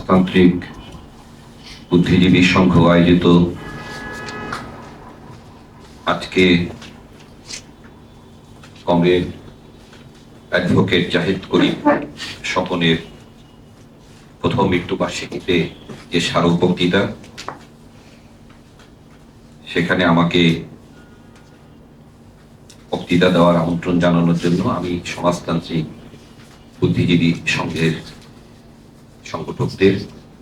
সমাজতান্ত্রিক বুদ্ধিজীবী সংঘ আয়োজিত আজকে কমরেড অ্যাডভোকেট জাহিদ করিম স্বপনের প্রথম মৃত্যুবার্ষিকীতে যে স্মারক বক্তৃতা, সেখানে আমাকে বক্তৃতা দেওয়ার আমন্ত্রণ জানানোর জন্য আমি সমাজতান্ত্রিক বুদ্ধিজীবী সংঘের সংগঠকদের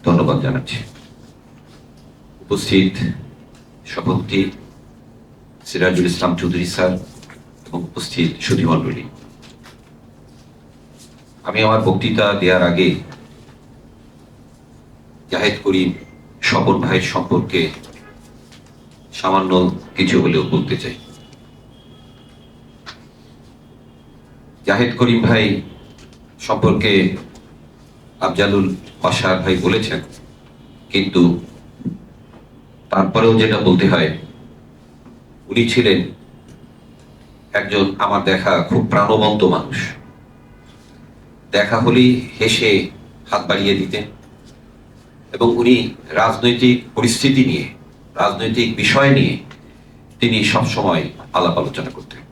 ধন্যবাদ জানাচ্ছি। উপস্থিত সভাপতি সিরাজুল ইসলাম চৌধুরী স্যার এবং উপস্থিত সুধীমণ্ডলী, আমি আমার বক্তৃতা দেওয়ার আগে জাহিদ করিম স্বপন ভাইয়ের সম্পর্কে সামান্য কিছু হলেও বলতে চাই। জাহিদ করিম ভাই সম্পর্কে আফজালুল বাশার ভাই বলেছেন, কিন্তু তারপরেও যেটা বলতে হয়, উনি ছিলেন একজন আমার দেখা খুব প্রাণবন্ত মানুষ। দেখা হলেই হেসে হাত বাড়িয়ে দিতেন এবং উনি রাজনৈতিক পরিস্থিতি নিয়ে, রাজনৈতিক বিষয় নিয়ে তিনি সবসময় আলাপ আলোচনা করতেন।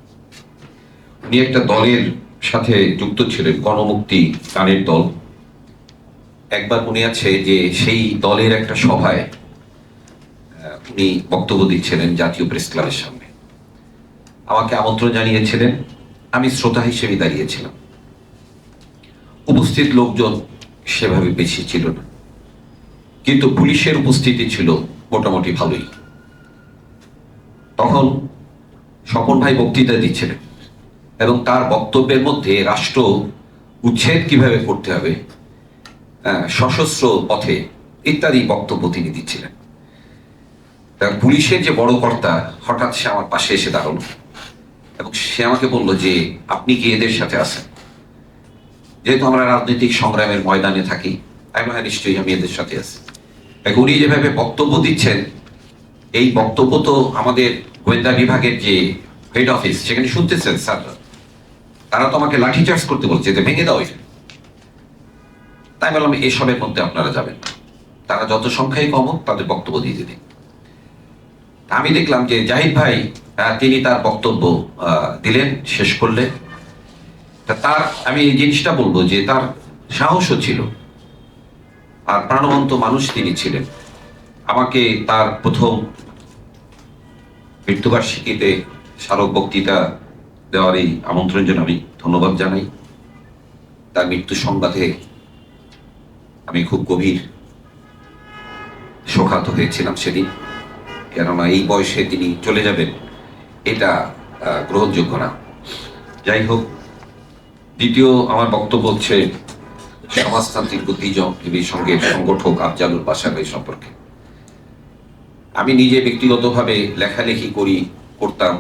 উনি একটা দলের সাথে যুক্ত ছিলেন, গণমুক্তি গানের দল। একবার মনে আছে যে সেই দলের একটা সভায় উনি বক্তব্য দিচ্ছিলেন জাতীয় প্রেস ক্লাবের সামনে। আমাকে আমন্ত্রণ জানিয়েছিলেন, আমি শ্রোতা হিসেবে দাঁড়িয়েছিলাম। উপস্থিত লোকজন সেভাবে বেশি ছিল না, কিন্তু পুলিশের উপস্থিতি ছিল মোটামুটি ভালোই। তখন স্বপন ভাই বক্তৃতা দিচ্ছিলেন এবং তার বক্তব্যের মধ্যে রাষ্ট্র উচ্ছেদ কিভাবে করতে হবে, সশস্ত্র পথে ইত্যাদি বক্তব্য তিনি দিচ্ছিলেন। পুলিশের যে বড় কর্তা হঠাৎ সে আমার পাশে এসে দাঁড়ালো এবং সে আমাকে বলল যে, আপনি কি এদের সাথে আছেন? যেহেতু আমরা রাজনৈতিক সংগ্রামের ময়দানে থাকি, আমি নিশ্চয়ই আমি এদের সাথে আছি। উনি যেভাবে বক্তব্য দিচ্ছেন, এই বক্তব্য তো আমাদের গোয়েন্দা বিভাগের যে হেড অফিস সেখানে শুনতেছেন স্যাররা, তারা তো আমাকে লাঠিচার্জ করতে বলছে, যে ভেঙে দাও এটা। তাই বললাম, এসবের মধ্যে আপনারা যাবেন না, তারা যত সংখ্যায় কম হোক তাদের বক্তব্য দিয়ে দিন। আমি দেখলাম যে জাহিদ ভাই তিনি তার বক্তব্য দিলেন, শেষ করলেন। তার আমি এই জিনিসটা বলবো যে তার সাহসও ছিল আর প্রাণবন্ত মানুষ তিনি ছিলেন। আমাকে তার প্রথম মৃত্যুবার্ষিকীতে স্মারক বক্তৃতা দেওয়ার এই আমন্ত্রণের জন্য আমি ধন্যবাদ জানাই। তার মৃত্যু সংবাদে আমি খুব গভীর শোকাহত হয়েছিলাম সেদিন, কেননা এই বয়সে তিনি চলে যাবেন এটা গ্রহণযোগ্য না। যাই হোক, দ্বিতীয় আমার বক্তব্য হচ্ছে সমাজতান্ত্রিক বুদ্ধিজীবী সংঘের সংগঠক আফজালুল বাশার ভাই সম্পর্কে। আমি নিজে ব্যক্তিগতভাবে লেখালেখি করতাম,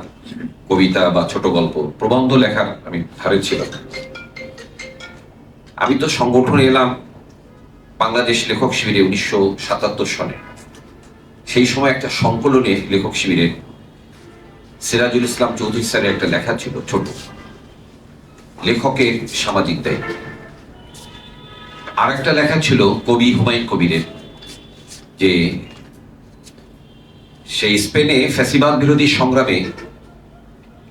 কবিতা বা ছোট গল্প, প্রবন্ধ লেখার আমি ধারে ছিলাম। আমি তো সংগঠনে এলাম বাংলাদেশ লেখক শিবিরে 1977 সালে। সেই সময় একটা সংকলনে লেখক শিবিরে সিরাজুল ইসলাম চৌধুরী স্যারের একটা লেখা ছিল, ছোট, লেখকের সামাজিক দায়িত্ব। আর একটা লেখা ছিল কবি হুমায়ুন কবিরের, যে সেই স্পেনে ফ্যাসিবাদ বিরোধী সংগ্রামে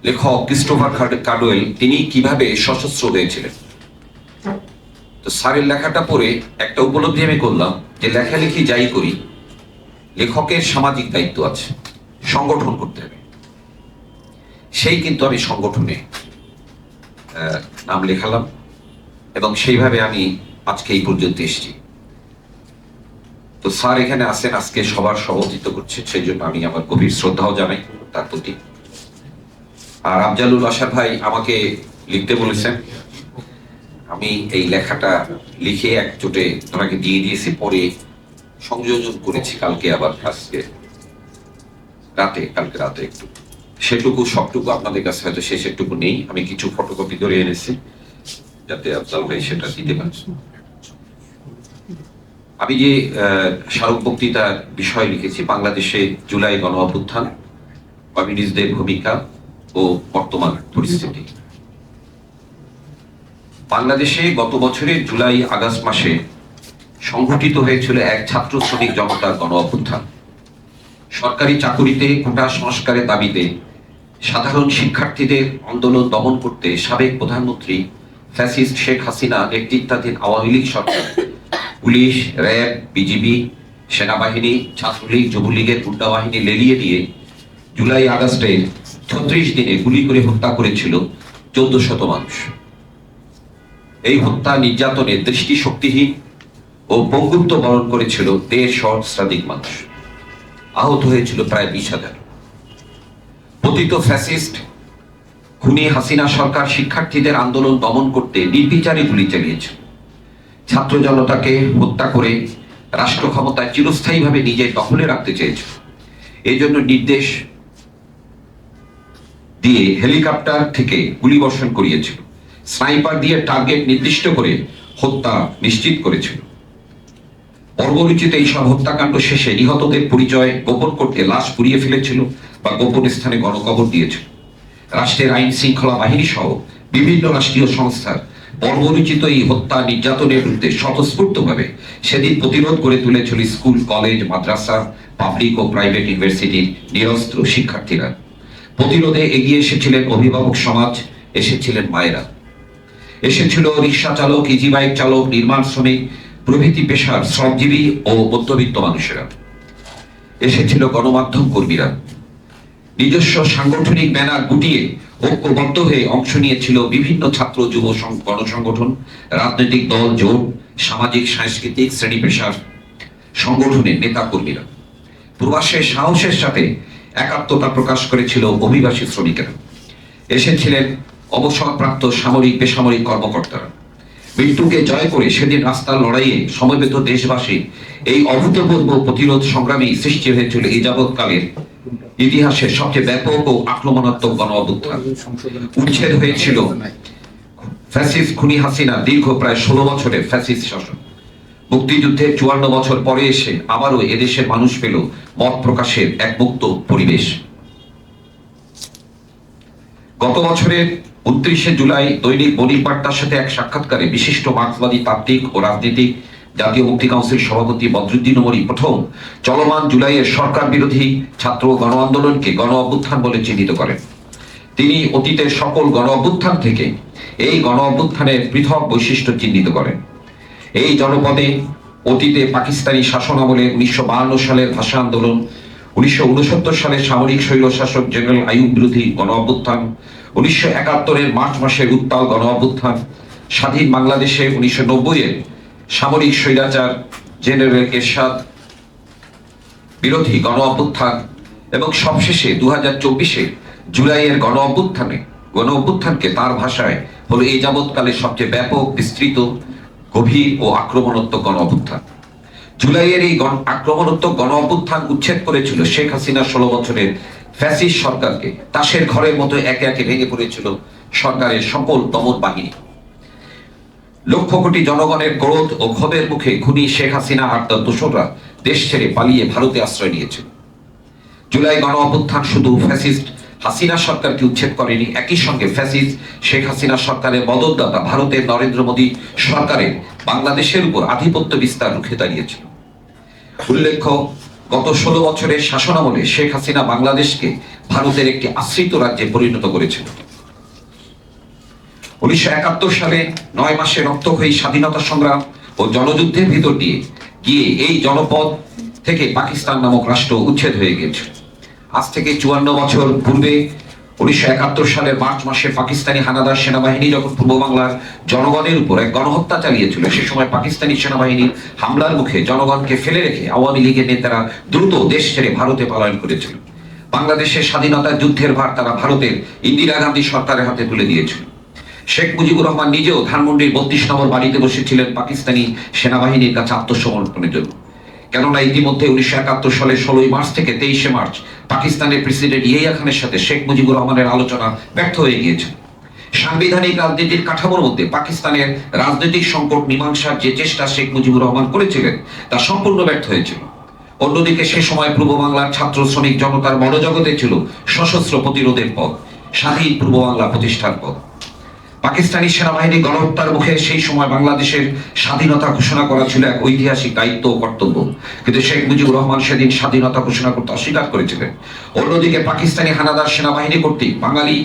লেখক ক্রিস্টোফার কার্ডওয়েল তিনি কিভাবে সশস্ত্র হয়েছিলেন। তো স্যারের লেখাটা পড়ে একটা উপলব্ধি আমি করলাম যে লেখালেখি যাই করি, লেখকের সামাজিক দায়িত্ব আছে, সংগঠন করতে হবে। সেই কিন্তু আমি সংগঠনে নাম লেখালাম এবং সেইভাবে আমি আজকে এই পর্যন্ত এসেছি। তো স্যার এখানে আছেন, আজকে সবার সভাপতিত্ব করছে, সেই জন্য আমি আমার গভীর শ্রদ্ধাও জানাই তার প্রতি। আর আফজালুল বাশার ভাই আমাকে লিখতে বলেছেন, আমি এই লেখাটা লিখে একচোটে ওনাকে দিয়ে দিয়েছি, পরে সংযোজন করেছি কালকে রাতে একটু, সেটুকু সবটুকু আপনাদের কাছে হয়তো শেষেরটুকু নেই। আমি কিছু ফটোকপি করে এনেছি যাতে আফজাল ভাই সেটা দিতে পারেন। আমি যে স্মারক বক্তৃতার বিষয় লিখেছি, বাংলাদেশে জুলাই গণ অভ্যুত্থান, কমিউনিস্টদের ভূমিকা ও বর্তমান পরিস্থিতি। বাংলাদেশে গত বছরের জুলাই আগস্ট মাসে সংঘটিত হয়েছিল এক ছাত্র শ্রমিক জনতার গণ অভ্যুত্থান। সরকারি চাকুরিতে কোটা সংস্কারের দাবিতে সাধারণ শিক্ষার্থীদের আন্দোলন দমন করতে সাবেক প্রধানমন্ত্রী ফ্যাসিস্ট শেখ হাসিনা নেতৃত্বাধীন আওয়ামী লীগ সরকার পুলিশ, র্যাব, বিজিবি, সেনাবাহিনী, ছাত্রলীগ, যুবলীগের গুন্ডা বাহিনী লেলিয়ে দিয়ে জুলাই আগস্টে 36 দিনে গুলি করে হত্যা করেছিল 1400 মানুষ। এই হত্যা নির্যাতনে দৃষ্টিশক্তিহীন ও পঙ্গুত্ব বরণ করেছিল 1.5 সহস্রাধিক মানুষ। আহত হয়েছিল প্রায় 20,000। পতিত ফ্যাসিস্ট খুনি হাসিনা সরকার শিক্ষার্থীদের আন্দোলন দমন করতে নির্বিচারে গুলি চালিয়েছে। ছাত্র জনতাকে হত্যা করে রাষ্ট্র ক্ষমতায় চিরস্থায়ীভাবে নিজের দখলে রাখতে চেয়েছে। এই জন্য নির্দেশ দিয়ে হেলিকপ্টার থেকে গুলি বর্ষণ করিয়েছিল, স্নাইপার দিয়ে টার্গেট নির্দিষ্ট করে হত্যা নিশ্চিত করেছিল। বর্বরোচিত এইসব হত্যাকাণ্ড শেষে নিহতদের পরিচয় গোপন করতে লাশ পুড়িয়ে ফেলেছিল বা গোপন স্থানে গণকবর দিয়েছিল। রাষ্ট্রের আইন শৃঙ্খলা বাহিনী সহ বিভিন্ন রাষ্ট্রীয় সংস্থার বর্বরোচিত এই হত্যা নির্যাতনের বিরুদ্ধে স্বতঃস্ফূর্তভাবে সেদিন প্রতিরোধ করে তুলেছিল স্কুল, কলেজ, মাদ্রাসা, পাবলিক ও প্রাইভেট ইউনিভার্সিটির নিরস্ত্র শিক্ষার্থীরা। প্রতিরোধে এগিয়ে এসেছিলেন অভিভাবক সমাজ, এসেছিলেন মায়েরা, এসেছিল রিক্সা চালক, ইজি বাইক চালক, নির্মাণ শ্রমিক প্রভৃতি পেশার শ্রমজীবী ও মধ্যবিত্ত মানুষেরা, এসেছিল গণমাধ্যম কর্মীরা। নিজস্ব সাংগঠনিক ব্যানার গুটিয়ে ঐক্যবদ্ধ হয়ে অংশ নিয়েছিল বিভিন্ন ছাত্র, যুব গণসংগঠন, রাজনৈতিক দল, জোট, সামাজিক সাংস্কৃতিক শ্রেণী পেশার সংগঠনের নেতা কর্মীরা। প্রবাসে সাহসের সাথে একাত্মতা প্রকাশ করেছিল অভিবাসী শ্রমিকেরা। এসেছিলেন অবসরপ্রাপ্ত সামরিক বেসামরিক কর্মকর্তারা। মৃত্যুকে জয় করে সেদিন রাস্তার লড়াইয়ে সমবেত দেশবাসী এই অভূতপূর্ব প্রতিরোধ সংগ্রামী সৃষ্টি হয়েছিল এই যাবৎকালের ইতিহাসের সবচেয়ে ব্যাপক ও আক্রমণাত্মক গণ অভ্যুত্থান। উচ্ছেদ হয়েছিল ফ্যাসিস্ট খুনি হাসিনা দীর্ঘ প্রায় 16 বছরের ফ্যাসিস্ট শাসন। মুক্তিযুদ্ধের 54 বছর পরে এসে আবারও এদেশের মানুষ পেল মত প্রকাশের এক মুক্ত পরিবেশ। গত বছরের 29 জুলাই দৈনিক বণিকবার্তার সাথে এক সাক্ষাৎকারে বিশিষ্ট মার্ক্সবাদী তাত্ত্বিক ও রাজনীতিক, জাতীয় মুক্তি কাউন্সিল সভাপতি বদরুদ্দিন ওমরী প্রথম চলমান জুলাইয়ের সরকার বিরোধী ছাত্র গণ আন্দোলনকে গণ অভ্যুত্থান বলে চিহ্নিত করেন। তিনি অতীতের সকল গণ অভ্যুত্থান থেকে এই গণ অভ্যুত্থানের পৃথক বৈশিষ্ট্য চিহ্নিত করেন। এই জনপদে অতীতে পাকিস্তানি শাসন আমলে 1952 সালের ভাষা আন্দোলন, 1969 সালে সামরিক স্বৈরশাসক জেনারেল আইয়ুব বিরোধী গণ অভ্যুত্থান, 1971 মার্চ মাসের উত্তাল গণ অভ্যুত্থান, স্বাধীন বাংলাদেশে 1990 সামরিক স্বৈরাচার জেনারেল এরশাদ বিরোধী গণ অভ্যুত্থান এবং সবশেষে 2024 জুলাইয়ের গণ অভ্যুত্থানকে তার ভাষায় হলো এই যাবৎকালে সবচেয়ে ব্যাপক, বিস্তৃত, গভীর ও আক্রমণাত্মক গণ অভ্যুত্থান। জুলাইয়ের এই আক্রমণাত্মক গণ অভ্যুত্থান উচ্ছেদ করেছিল শেখ হাসিনা 16 বছরের ফ্যাসিস্ট সরকারকে। তাসের ঘরের মতো একে একে ভেঙে পড়েছিল সরকারের সকল দমন বাহিনী। লক্ষ কোটি জনগণের ক্রোধ ও ক্ষোভের মুখে খুনি শেখ হাসিনা আর তার দোসররা দেশ ছেড়ে পালিয়ে ভারতে আশ্রয় নিয়েছিল। জুলাই গণ অভ্যুত্থান শুধু ফ্যাসিস্ট হাসিনা সরকারকে উচ্ছেদ করেনি, একই সঙ্গে ফ্যাসিস্ট শেখ হাসিনা সরকারের মদতদাতা ভারতের নরেন্দ্র মোদী সরকারের বাংলাদেশের উপর আধিপত্য বিস্তার রুখে দাঁড়িয়েছিল। উল্লেখ্য, গত 16 বছরের শাসনামলে শেখ হাসিনা বাংলাদেশকে ভারতের একটি আশ্রিত রাজ্যে পরিণত করেছিল। 1971 সালে 9 মাসে রক্তক্ষয়ী স্বাধীনতা সংগ্রাম ও জনযুদ্ধের ভিতর দিয়ে গিয়ে এই জনপদ থেকে পাকিস্তান নামক রাষ্ট্র উচ্ছেদ হয়ে গিয়েছিল। আজ থেকে 54 বছর পূর্বে 1971 সালের মার্চ মাসে পাকিস্তানি হানাদার সেনাবাহিনী যখন পূর্ব বাংলার জনগণের উপর এক গণহত্যা চালিয়েছিল, সে সময় পাকিস্তানি সেনাবাহিনীর হামলার মুখে জনগণকে ফেলে রেখে আওয়ামী লীগের নেতারা দ্রুত দেশ ছেড়ে ভারতে পলায়ন করেছিল। বাংলাদেশের স্বাধীনতার যুদ্ধের ভার তারা ভারতের ইন্দিরা গান্ধী সরকারের হাতে তুলে দিয়েছিল। শেখ মুজিবুর রহমান নিজেও ধানমন্ডির 32 নম্বর বাড়িতে বসেছিলেন পাকিস্তানি সেনাবাহিনীর কাছে আত্মসমর্পণের জন্য। কেননা ইতিমধ্যে 1971 সালের 16 মার্চ থেকে 23 মার্চ পাকিস্তানের প্রেসিডেন্ট ইয়াহিয়া খানের সাথে শেখ মুজিবুর রহমানের আলোচনা ব্যর্থ হয়ে গিয়েছে। সাংবিধানিক রাজনীতির কাঠামোর মধ্যে পাকিস্তানের রাজনৈতিক সংকট মীমাংসার যে চেষ্টা শেখ মুজিবুর রহমান করেছিলেন তা সম্পূর্ণ ব্যর্থ হয়েছিল। অন্যদিকে সে সময় পূর্ব বাংলার ছাত্র শ্রমিক জনতার মনোজগতে ছিল সশস্ত্র প্রতিরোধের পথ, স্বাধীন পূর্ব বাংলা প্রতিষ্ঠার পথ। পাকিস্তানি সেনাবাহিনী গণহত্যার মুখে সেই সময় বাংলাদেশের স্বাধীনতা ঘোষণা করা ছিল এক ঐতিহাসিক দায়িত্ব ও কর্তব্য, কিন্তু শেখ মুজিবুর রহমান সেদিন স্বাধীনতা ঘোষণা করতে অস্বীকার করেছিলেন। অন্যদিকে পাকিস্তানি হানাদার সেনাবাহিনী কর্তৃক বাঙালি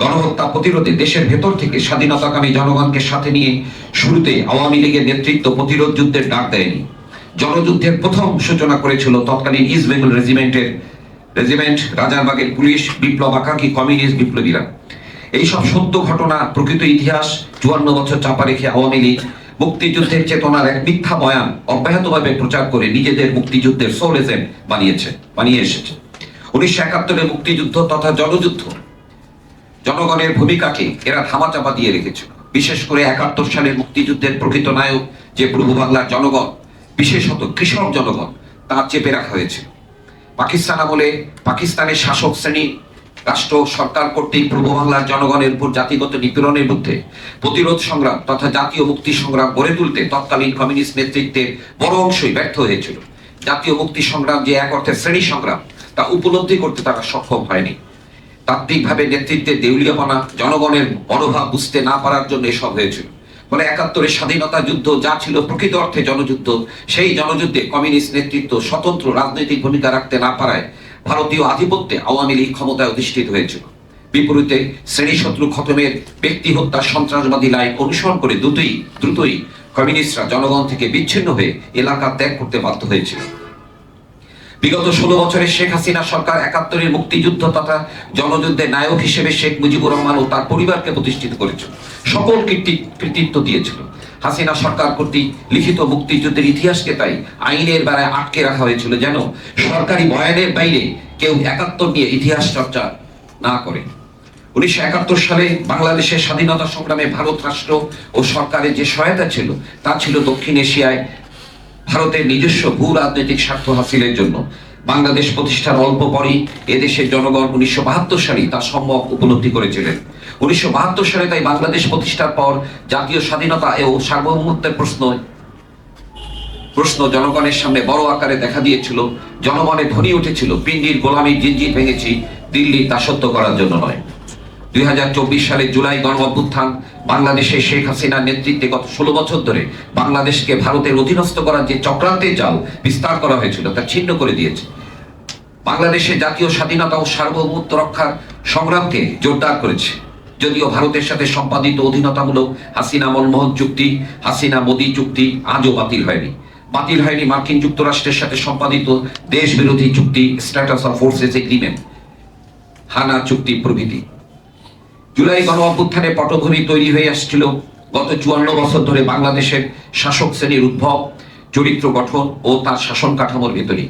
গণহত্যা প্রতিরোধে দেশের ভেতর থেকে স্বাধীনতাকামী জনগণকে সাথে নিয়ে শুরুতে আওয়ামী লীগের নেতৃত্ব প্রতিরোধ যুদ্ধের ডাক দেয়নি। জনযুদ্ধের প্রথম সূচনা করেছিল তৎকালীন ইস্ট বেঙ্গল রেজিমেন্ট, রাজারবাগের পুলিশ, বিপ্লব আকাঙ্ক্ষী কমিউনিস্ট বিপ্লবীরা। এইসব সত্য ঘটনা, প্রকৃত ইতিহাস 54 বছর চাপা রেখে আওয়ামী লীগ মুক্তিযুদ্ধের চেতনার এক মিথ্যা বয়ান অব্যাহতভাবে প্রচার করে নিজেদের মুক্তিযুদ্ধের সোল এজেন্ট বানিয়ে এসেছে। 1971 মুক্তিযুদ্ধ তথা জনযুদ্ধ জনগণের ভূমিকাকে এরা ধামাচাপা দিয়ে রেখেছিল। বিশেষ করে 71 সালের মুক্তিযুদ্ধের প্রকৃত নায়ক যে পূর্ব বাংলার জনগণ, বিশেষত কৃষক জনগণ, তা চেপে রাখা হয়েছিল। পাকিস্তান আমলে পাকিস্তানের শাসক শ্রেণী রাষ্ট্র সরকার কর্তৃক পূর্ব বাংলার জনগণের উপর জাতিগত নিপীড়নের বিরুদ্ধে প্রতিরোধ সংগ্রাম তথা জাতীয় মুক্তি সংগ্রাম গড়ে তুলতে তৎকালীন কমিউনিস্ট নেতৃত্বের বড় অংশই ব্যর্থ হয়েছিল। জাতীয় মুক্তি সংগ্রাম যে এক অর্থে শ্রেণী সংগ্রাম, তা উপলব্ধি করতে তারা সক্ষম হয়নি। তাত্ত্বিকভাবে নেতৃত্বের দেউলিয়াপনা, জনগণের মনোভাব বুঝতে না পারার জন্য এসব হয়েছিল। ফলে 71 স্বাধীনতা যুদ্ধ যা ছিল প্রকৃত অর্থে জনযুদ্ধ, সেই জনযুদ্ধে কমিউনিস্ট নেতৃত্ব স্বতন্ত্র রাজনৈতিক ভূমিকা রাখতে না পারায় ভারতীয় আধিপত্যে আওয়ামী লীগ ক্ষমতায় অধিষ্ঠিত হয়েছিল। বিপরীতে শ্রেণী শত্রু খতমের, ব্যক্তি হত্যা, সন্ত্রাসবাদী লাইন অনুসরণ করে দ্রুতই কমিউনিস্টরা জনগণ থেকে বিচ্ছিন্ন হয়ে এলাকা ত্যাগ করতে বাধ্য হয়েছিল। বিগত 16 বছরে শেখ হাসিনা সরকার 71 মুক্তিযুদ্ধ তথা জনযুদ্ধের নায়ক হিসেবে শেখ মুজিবুর রহমান ও তার পরিবারকে প্রতিষ্ঠিত করেছিল, সকল কৃতিত্ব দিয়েছিল। হাসিনা সরকার কর্তৃক লিখিত মুক্তিযুদ্ধের ইতিহাসকে তাই আইনের বেড়ায় আটকে রাখা হয়েছিল, যেন সরকারি বয়ানের বাইরে কেউ 71 নিয়ে ইতিহাস চর্চা না করে। 1971 সালে বাংলাদেশের স্বাধীনতা সংগ্রামে ভারত রাষ্ট্র ও সরকারের যে সহায়তা ছিল, তা ছিল দক্ষিণ এশিয়ায় ভারতের নিজস্ব ভূ রাজনৈতিক স্বার্থ হাসিলের জন্য। বাংলাদেশ প্রতিষ্ঠার অল্প পরই এদেশের জনগণ 1972 সালে তার সম্যক উপলব্ধি করেছিলেন। 1972 সালে তাই বাংলাদেশ প্রতিষ্ঠার পর জাতীয় স্বাধীনতা ও সার্বভৌমত্বের প্রশ্ন জনগণের সামনে বড় আকারে দেখা দিয়েছিল। জনমনে ধ্বনি উঠেছিল, পিন্ডির গোলামীর জিঞ্জির ভেঙেছি, দিল্লির দাসত্ব করার জন্য নয়। 2024 সালে জুলাই গণ অভ্যুত্থান বাংলাদেশে শেখ হাসিনার নেতৃত্বে গত 16 বছর ধরে বাংলাদেশকে ভারতের অধীনস্থ করার যে চক্রান্তের জাল বিস্তার করা হয়েছিল, তা ছিন্ন করে দিয়েছে। বাংলাদেশের জাতীয় স্বাধীনতা ও সার্বভৌমত্ব রক্ষার সংগ্রামকে জোরদার করেছে। যদিও ভারতের সাথে সম্পাদিত অধীনতামূলক হাসিনা মনমোহন চুক্তি, হাসিনা মোদী চুক্তি আজও বাতিল হয়নি। মার্কিন যুক্তরাষ্ট্রের সাথে সম্পাদিত দেশ বিরোধী চুক্তি, স্ট্যাটাস অফ ফোর্সেস এগ্রিমেন্ট, হানা চুক্তি প্রভৃতি। জুলাই গণ অভ্যুত্থানে পটভূমি তৈরি হয়ে আসছিল গত 54 বছর ধরে বাংলাদেশের শাসক শ্রেণীর উদ্ভব, চরিত্র গঠন ও তার শাসন কাঠামোর ভেতরে।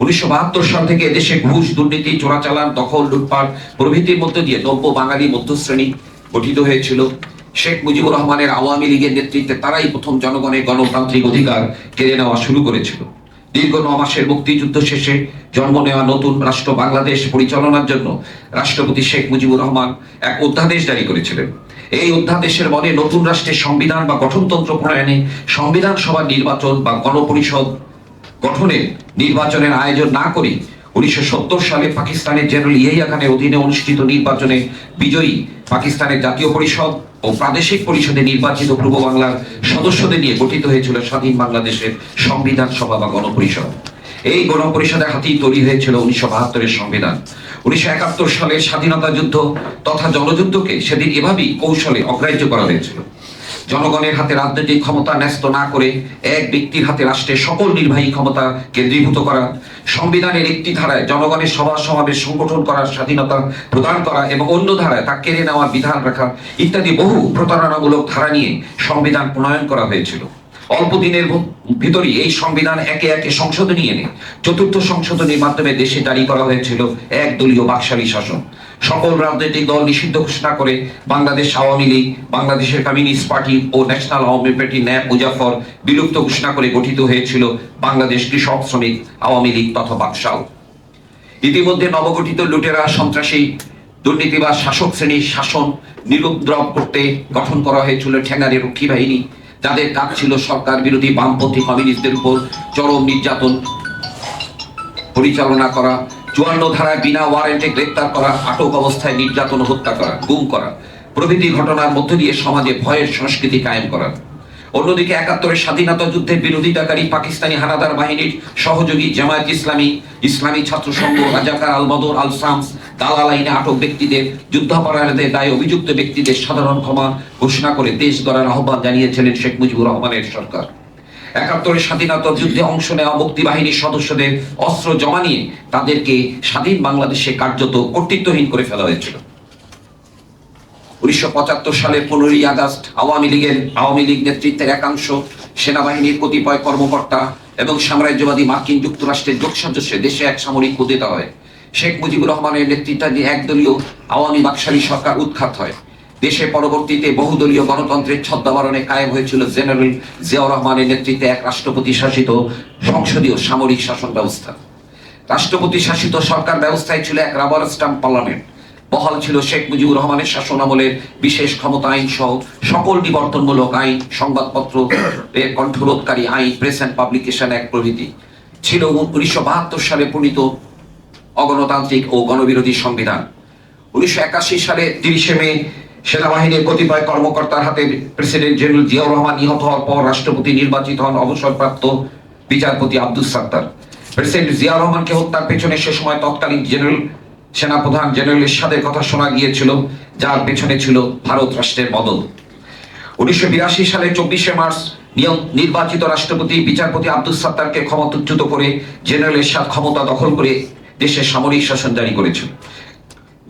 1972 সাল থেকে এদেশে ঘুষ, দুর্নীতি, চোরাচালান, দখল, লুটপাট প্রভৃতির মধ্যে দিয়ে নব্য বাঙালি মধ্যশ্রেণী গঠিত হয়েছিল। শেখ মুজিবুর রহমানের আওয়ামী লীগের নেতৃত্বে তারাই প্রথম জনগণের গণতান্ত্রিক অধিকার কেড়ে নেওয়া শুরু করেছিল। দীর্ঘ 9 মাসের মুক্তিযুদ্ধ শেষে জন্ম নেওয়া নতুন রাষ্ট্র বাংলাদেশ পরিচালনার জন্য রাষ্ট্রপতি শেখ মুজিবুর রহমান এক অধ্যাদেশ জারি করেছিলেন। এই অধ্যাদেশের বলে নতুন রাষ্ট্রের সংবিধান বা গঠনতন্ত্র প্রণয়নে সংবিধান সভা নির্বাচন বা গণপরিষদ গঠনের নির্বাচনের আয়োজন না করে 1970 সালে পাকিস্তানের জেনারেল ইয়াহিয়া খানের অধীনে অনুষ্ঠিত নির্বাচনে বিজয়ী পাকিস্তানের জাতীয় পরিষদ ও প্রাদেশিক পরিষদে নির্বাচিত পূর্ব বাংলার সদস্যদের নিয়ে গঠিত হয়েছিল স্বাধীন বাংলাদেশের সংবিধান সভা বা গণপরিষদ। এই গণপরিষদের হাতেই তৈরি হয়েছিল 1972 সংবিধান। 1971 সালের স্বাধীনতা যুদ্ধ তথা জনযুদ্ধকে সেদিন এভাবেই কৌশলে অগ্রাহ্য করা হয়েছিল। জনগণের হাতে রাজনৈতিক ক্ষমতা ন্যস্ত না করে এক ব্যক্তির হাতে রাষ্ট্রের সকল নির্বাহী ক্ষমতা কেন্দ্রীভূত করা, সংবিধানের একটি ধারায় জনগণের সভা সমাবেশ সংগঠন করার স্বাধীনতা প্রদান করা এবং অন্য ধারায় তা কেড়ে নেওয়ার বিধান রাখা ইত্যাদি বহু প্রতারণামূলক ধারা নিয়ে সংবিধান প্রণয়ন করা হয়েছিল। অল্প দিনের ভিতরই এই সংবিধান একে একে সংশোধনী এনে 4th সংশোধনীর মাধ্যমে দেশে জারি করা হয়েছিল একদলীয় বাকশালী শাসন। সকল রাজনৈতিক দল নিষিদ্ধ ঘোষণা করে বাংলাদেশ আওয়ামী লীগ, বাংলাদেশের কমিউনিস্ট পার্টি ও National Awami Party NAP Muzaffar বিলুপ্ত ঘোষণা করে গঠিত হয়েছিল বাংলাদেশ কৃষক শ্রমিক আওয়ামী লীগ তথা বাকশাল। ইতিমধ্যে নবগঠিত লুটেরা, সন্ত্রাসী, দুর্নীতিবাজ শাসক শ্রেণীর শাসন নিরুদ্রব করতে গঠন করা হয়েছিল ঠেঙ্গারি রক্ষী বাহিনী, যাদের কাজ ছিল সরকার বিরোধী বামপন্থী কমিউনিস্টদের উপর চরম নির্যাতন পরিচালনা করা, 54 ধারায় বিনা ওয়ারেন্টে গ্রেপ্তার করা, আটক অবস্থায় নির্যাতন, হত্যা করা, গুম করা, প্রভৃতি ঘটনার মধ্য দিয়ে সমাজে ভয়ের সংস্কৃতি কায়েম করা। অন্যদিকে ৭১-এর স্বাধীনতা যুদ্ধের বিরোধিতাকারী পাকিস্তানি হানাদার বাহিনীর সহযোগী জামায়াত ইসলামী, ইসলামী ছাত্র সংঘ, রাজাকার, আল বদর, আল শামস, দালাল আইনে আটক ব্যক্তিদের, যুদ্ধাপরাধের দায়ে অভিযুক্ত ব্যক্তিদের সাধারণ ক্ষমা ঘোষণা করে দেশ গড়ার আহ্বান জানিয়েছিলেন শেখ মুজিবুর রহমানের সরকার। ৭১-এর স্বাধীনতা যুদ্ধে অংশ নেওয়া মুক্তি বাহিনীর সদস্যদের অস্ত্র জমা নিয়ে তাদেরকে স্বাধীন বাংলাদেশে কার্যত কর্তৃত্বহীন করে ফেলা হয়েছিল। ১৯৭৫ সালের ১৫ই আগস্ট আওয়ামী লীগ নেতৃত্বের একাংশ, সেনাবাহিনীর কতিপয় কর্মকর্তা এবং সাম্রাজ্যবাদী মার্কিন যুক্তরাষ্ট্রের যোগসাজশে দেশে এক সামরিক কুদেতা হয়। শেখ মুজিবুর রহমানের নেতৃত্বাধীন একদলীয় আওয়ামী বাকশালী সরকার উৎখাত হয়। দেশে পরবর্তীতে বহুদলীয় গণতন্ত্রের ছদ্মাবরণে কায়েম হয়েছিল জেনারেল জিয়াউর রহমানের নেতৃত্বে এক রাষ্ট্রপতি শাসিত সংসদীয় সামরিক শাসন ব্যবস্থা। রাষ্ট্রপতি শাসিত সরকার ব্যবস্থায় ছিল এক রাবার স্টাম্প পার্লামেন্ট। বহাল ছিল শেখ মুজিবুর রহমানের শাসন আমলের বিশেষ ক্ষমতা আইন সহ সকল নিবর্তনমূলক আইন, সংবাদপত্র এর কণ্ঠরোধকারী আইন, প্রেস অ্যান্ড পাবলিকেশন অ্যাক্ট প্রভৃতি। ছিল ১৯৭২ সালে প্রণীত অগণতান্ত্রিক ও গণবিরোধী সংবিধান। ১৯৮১ সালে ৩০ মে সেনাবাহিনীর কতিপয় কর্মকর্তার হাতে প্রেসিডেন্ট জেনারেল জিয়াউর রহমান নিহত হওয়ার পর রাষ্ট্রপতি নির্বাচিত হন অবসরপ্রাপ্ত বিচারপতি আব্দুস সাত্তার। প্রেসিডেন্ট জিয়াউর রহমানকে হত্যার পেছনে সে সময় তৎকালীন সেনাপ্রধান জেনারেল এরশাদের কথা শোনা গিয়েছিল, যার পেছনে ছিল ভারত রাষ্ট্রের মদত। ১৯৮২ সালে ২৪ মার্চ নির্বাচিত রাষ্ট্রপতি বিচারপতি আব্দুস সাত্তারকে ক্ষমতাচ্যুত করে জেনারেল এরশাদ ক্ষমতা দখল করে দেশে সামরিক শাসন জারি করেছিল।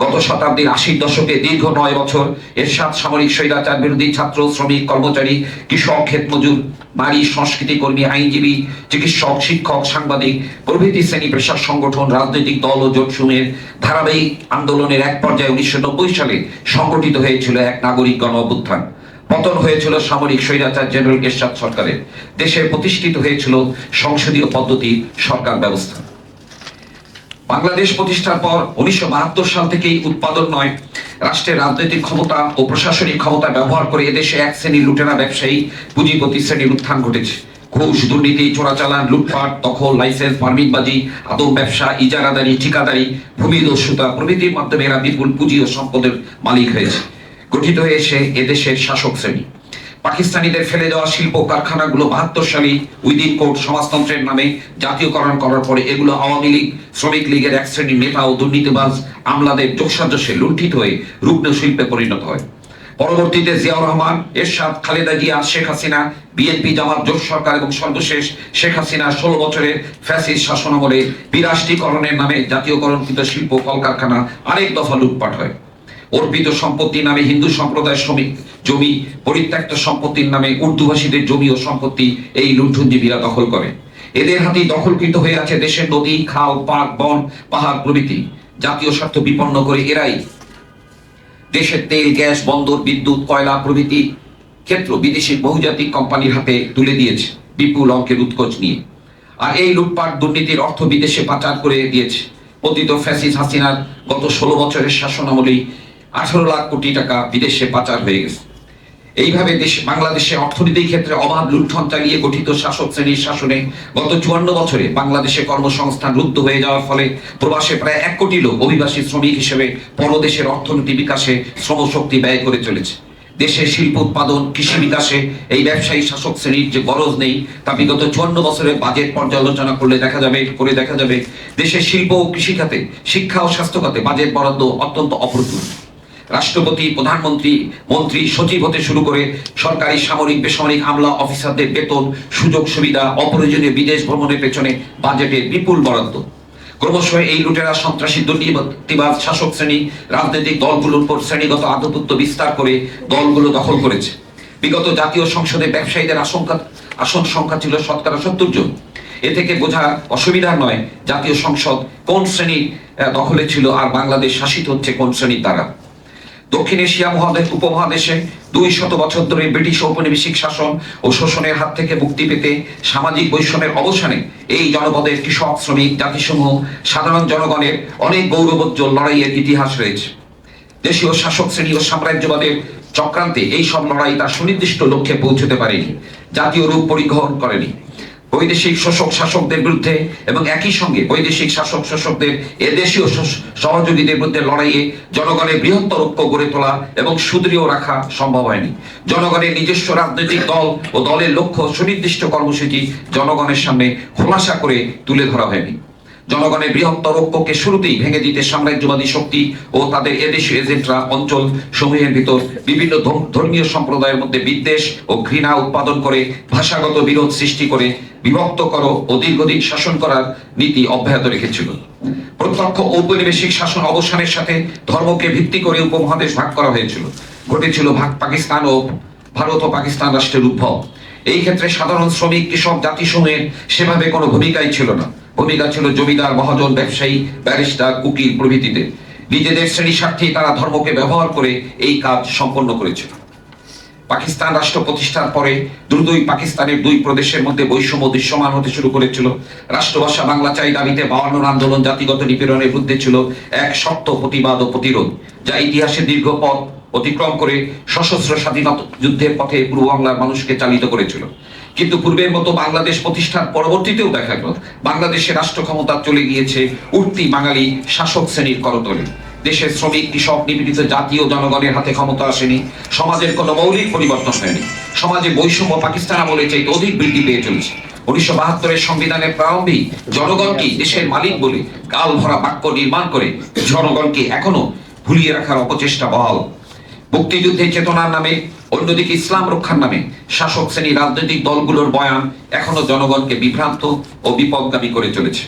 গত শতাব্দীর ৮০ দশকে দীর্ঘ ৯ বছর এরশাদ সামরিক স্বৈরাচার বিরোধী ছাত্র, শ্রমিক, কর্মচারী, কৃষক, ক্ষেতমজুর, নারী, সংস্কৃতি কর্মী, আইনজীবী, চিকিৎসক, শিক্ষক, সাংবাদিক প্রভৃতি শ্রেণী পেশার সংগঠন, রাজনৈতিক দল ও জোটসমূহের ধারাবাহিক আন্দোলনের এক পর্যায়ে ১৯৯০ সালে সংগঠিত হয়েছিল এক নাগরিক গণ অভ্যুত্থান। পতন হয়েছিল সামরিক স্বৈরাচার জেনারেল এরশাদ সরকারের। দেশে প্রতিষ্ঠিত হয়েছিল সংসদীয় পদ্ধতির সরকার ব্যবস্থা। বাংলাদেশ প্রতিষ্ঠার পর ১৯৭২ সাল থেকেই উৎপাদন নয়, রাষ্ট্রের রাজনৈতিক ক্ষমতা ও প্রশাসনিক ক্ষমতা ব্যবহার করে এদেশে এক শ্রেণীর লুটেরা ব্যবসায়ী, পুঁজিপতি শ্রেণীর উত্থান ঘটেছে। ঘুষ, দুর্নীতি, চোরাচালান, লুটপাট, দখল, লাইসেন্স, পারমিটবাজি, আদম ব্যবসা, ইজারাদারি, ঠিকাদারি, ভূমিদস্যুতা প্রভৃতির মাধ্যমে এরা বিপুল পুঁজি ও সম্পদের মালিক হয়েছে। গঠিত হয়েছে এদেশের শাসক শ্রেণী। পাকিস্তানিদের ফেলে দেওয়া শিল্প কারখানাগুলো ৭২ সালে উইদিন কোর্ট সমাজতন্ত্রের নামে জাতীয়করণ করার পরে এগুলো আওয়ামী লীগ, শ্রমিক লীগের এক শ্রেণীর নেতা ও দুর্নীতিবাজ আমলাদের যোগসাজশে লুণ্ঠিত হয়ে রুগ্ন শিল্পে পরিণত হয়। পরবর্তীতে জিয়াউর রহমান, এরশাদ, খালেদা জিয়া, শেখ হাসিনা, বিএনপি, জামাত জোট সরকার এবং সর্বশেষ শেখ হাসিনা ১৬ বছরের ফ্যাসিস্ট শাসনামলে বিরাষ্ট্রীকরণের নামে জাতীয়করণকৃত শিল্প কলকারখানা আরেক দফা লুটপাট হয়। অর্পিত সম্পত্তির নামে হিন্দু সম্প্রদায়ের শ্রমিক জমি, পরিত্যক্ত সম্পত্তির নামে উর্দুভাষীদের জমি ও সম্পত্তি এই লুণ্ঠনজীবীরা দখল করে। এদের হাতেই দখলকৃত হয়ে আছে দেশের নদী, খাল, পার্ক, বন, পাহাড় প্রভৃতি। জাতীয় স্বার্থ বিপন্ন করে এরাই দেশের তেল, গ্যাস, বন্দর, বিদ্যুৎ, কয়লা প্রভৃতি ক্ষেত্র বিদেশি বহুজাতিক কোম্পানির হাতে তুলে দিয়েছে বিপুল অঙ্কের উৎকোচ নিয়ে। আর এই লুটপাট দুর্নীতির অর্থ বিদেশে পাচার করে দিয়েছে। পতিত ফ্যাসিস্ট হাসিনার গত ১৬ বছরের শাসনামলেই ১৮ লাখ কোটি টাকা বিদেশে পাচার হয়ে গেছে। এইভাবে বাংলাদেশে অর্থনীতির ক্ষেত্রে অবাধ লুণ্ঠন চালিয়ে গঠিত শাসক শ্রেণীর শাসনে গত ৫৪ বছরে বাংলাদেশে কর্মসংস্থান রুদ্ধ হয়ে যাওয়ার ফলে প্রবাসে প্রায় ১ কোটি লোক অভিবাসী শ্রমিক হিসেবে পরদেশের অর্থনীতি বিকাশে শ্রমশক্তি ব্যয় করে চলেছে। দেশে শিল্প উৎপাদন, কৃষি বিকাশে এই ব্যবসায়ী শাসক শ্রেণীর যে গরজ নেই তা বিগত ৫৪ বছরের বাজেট পর্যালোচনা করলে দেখা যাবে দেশের শিল্প ও কৃষি খাতে, শিক্ষা ও স্বাস্থ্য খাতে বাজেট বরাদ্দ অত্যন্ত অপ্রতুল। রাষ্ট্রপতি, প্রধানমন্ত্রী, মন্ত্রী, সচিব হতে শুরু করে সরকারি, সামরিক, বেসামরিক আমলা অফিসারদের বেতন, সুযোগ সুবিধা, অপ্রয়োজনীয় বিদেশ ভ্রমণের পেছনে বাজেটে বিপুল বরাদ্দ। ক্রমশ এই লুটেরা, সন্ত্রাসী, দুর্নীতিবাজ শাসক শ্রেণী রাজনৈতিক দলগুলোর উপর শ্রেণীগত আধিপত্য বিস্তার করে দলগুলো দখল করেছে। বিগত জাতীয় সংসদে ব্যবসায়ীদের আসন সংখ্যা ছিল ৭০ জন। এ থেকে বোঝা অসুবিধার নয় জাতীয় সংসদ কোন শ্রেণীর দখলে ছিল আর বাংলাদেশ শাসিত হচ্ছে কোন শ্রেণীর দ্বারা। দক্ষিণ এশিয়া উপমহাদেশে ২০০ বছর ধরে ব্রিটিশ ঔপনিবেশিক শাসন ও শোষণের হাত থেকে মুক্তি পেতে সামাজিক বৈষম্যের অবসানে এই জনপদের কৃষক, শ্রমিক, জাতিসমূহ, সাধারণ জনগণের অনেক গৌরবোজ্জ্বল লড়াইয়ের ইতিহাস রয়েছে। দেশীয় শাসক শ্রেণী ও সাম্রাজ্যবাদের চক্রান্তে এই সব লড়াই তার সুনির্দিষ্ট লক্ষ্যে পৌঁছতে পারেনি, জাতীয় রূপ পরিগ্রহণ করেনি। বৈদেশিক শাসকদের বিরুদ্ধে এবং একই সঙ্গে বৈদেশিক শাসকদের এদেশীয় সহযোগীদের বিরুদ্ধে লড়াইয়ে জনগণের বৃহত্তর ঐক্য গড়ে তোলা এবং সুদৃঢ় রাখা সম্ভব হয়নি। জনগণের নিজস্ব রাজনৈতিক দল ও দলের লক্ষ্য সুনির্দিষ্ট কর্মসূচি জনগণের সামনে খোলাসা করে তুলে ধরা হয়নি। জনগণের বৃহত্তর ঐক্যকে শুরুতেই ভেঙে দিতে সাম্রাজ্যবাদী শক্তি ও তাদের এদেশীয় এজেন্টরা অঞ্চল সমূহের ভিতর বিভিন্ন ধর্মীয় সম্প্রদায়ের মধ্যে বিদ্বেষ ও ঘৃণা উৎপাদন করে ভাষাগত বিরোধ সৃষ্টি করে বিভক্ত করো ও দীর্ঘদিন শাসন করার নীতি অব্যাহত রেখেছিল। প্রত্যক্ষ ঔপনিবেশিক শাসন অবসানের সাথে ধর্মকে ভিত্তি করে উপমহাদেশ ভাগ করা হয়েছিল। ঘটেছিল পাকিস্তান ও ভারত ও পাকিস্তান রাষ্ট্রের উদ্ভব। এই ক্ষেত্রে সাধারণ শ্রমিক কৃষক জাতিসমূহের সেভাবে কোনো ভূমিকাই ছিল না। ভূমিকা ছিল জমিদার, মহাজন, ব্যবসায়ী, ব্যারিস্টার, উকিল প্রভৃতিদের। নিজেদের শ্রেণী স্বার্থে তারা ধর্মকে ব্যবহার করে এই কাজ সম্পন্ন করেছিল। পাকিস্তান রাষ্ট্র প্রতিষ্ঠার পরে দ্রুতই পাকিস্তানের দুই প্রদেশের মধ্যে বৈষম্য দৃশ্যমান হতে শুরু করেছিল। রাষ্ট্রভাষা বাংলা চাই দাবিতে 52 আন্দোলন জাতিগত নিপীড়নের বিরুদ্ধে ছিল এক শক্ত প্রতিবাদ ও প্রতিরোধ, যা ইতিহাসের দীর্ঘ পথ অতিক্রম করে সশস্ত্র স্বাধীনতা যুদ্ধের পথে পূর্ব বাংলার মানুষকে চালিত করেছিল। কিন্তু পূর্বের মতো বাংলাদেশ প্রতিষ্ঠার পরবর্তীতেও দেখা গেল বাংলাদেশের রাষ্ট্র ক্ষমতা চলে গিয়েছে উঠতি বাঙালি শাসক শ্রেণীর করতলে। দেশের শ্রমিক, কৃষক, নিপীড়িত জাতি ও জনগণের হাতে ক্ষমতা আসেনি। সমাজের কোনো মৌলিক পরিবর্তন হয়নি। সমাজে বৈষম্য পাকিস্তান আমলে চাইতে অধিক বৃদ্ধি পেয়ে চলেছে। 1972 সংবিধানের প্রারম্ভেই জনগণকে দেশের মালিক বলে গাল ভরা বাক্য নির্মাণ করে জনগণকে এখনো ভুলিয়ে রাখার অপচেষ্টা বহাল। মুক্তিযুদ্ধের চেতনার নামে, অন্যদিকে ইসলাম রক্ষার নামে শাসক শ্রেণী রাজনৈতিক দলগুলোর বয়ান এখনো জনগণকে বিভ্রান্ত ও বিপদগামী করে চলেছে।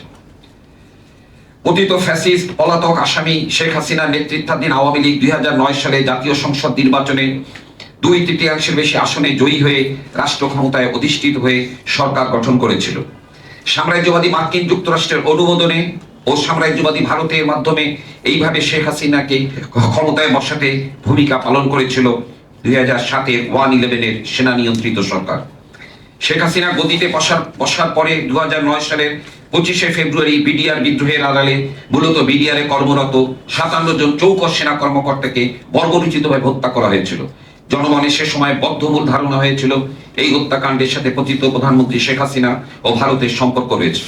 পতিত ফ্যাসিস্ট পলাতক আসামি শেখ হাসিনার নেতৃত্বাধীন আওয়ামী লীগ 2009 সালে জাতীয় সংসদ নির্বাচনে 2/3 বেশি আসনে জয়ী হয়ে রাষ্ট্র ক্ষমতায় অধিষ্ঠিত হয়ে সরকার গঠন করেছিল। সাম্রাজ্যবাদী মার্কিন যুক্তরাষ্ট্রের অনুমোদনে ও সাম্রাজ্যবাদী ভারতের মাধ্যমে এইভাবে শেখ হাসিনাকে ক্ষমতায় বসাতে ভূমিকা পালন করেছিল 2007-এর 1/11 সেনা নিয়ন্ত্রিত সরকার। শেখ হাসিনা গদিতে বসার পরে 2009 সালের 25শে ফেব্রুয়ারি বিডিআর বিদ্রোহের আড়ালে মূলত বিডিআরে কর্মরত 57 জন চৌকস সেনা কর্মকর্তাকে বর্বরোচিতভাবে হত্যা করা হয়েছিল। জনমনে সে সময় বদ্ধমূল ধারণা হয়েছিল এই হত্যাকাণ্ডের সাথে পতিত প্রধানমন্ত্রী শেখ হাসিনা ও ভারতের সম্পর্ক রয়েছে।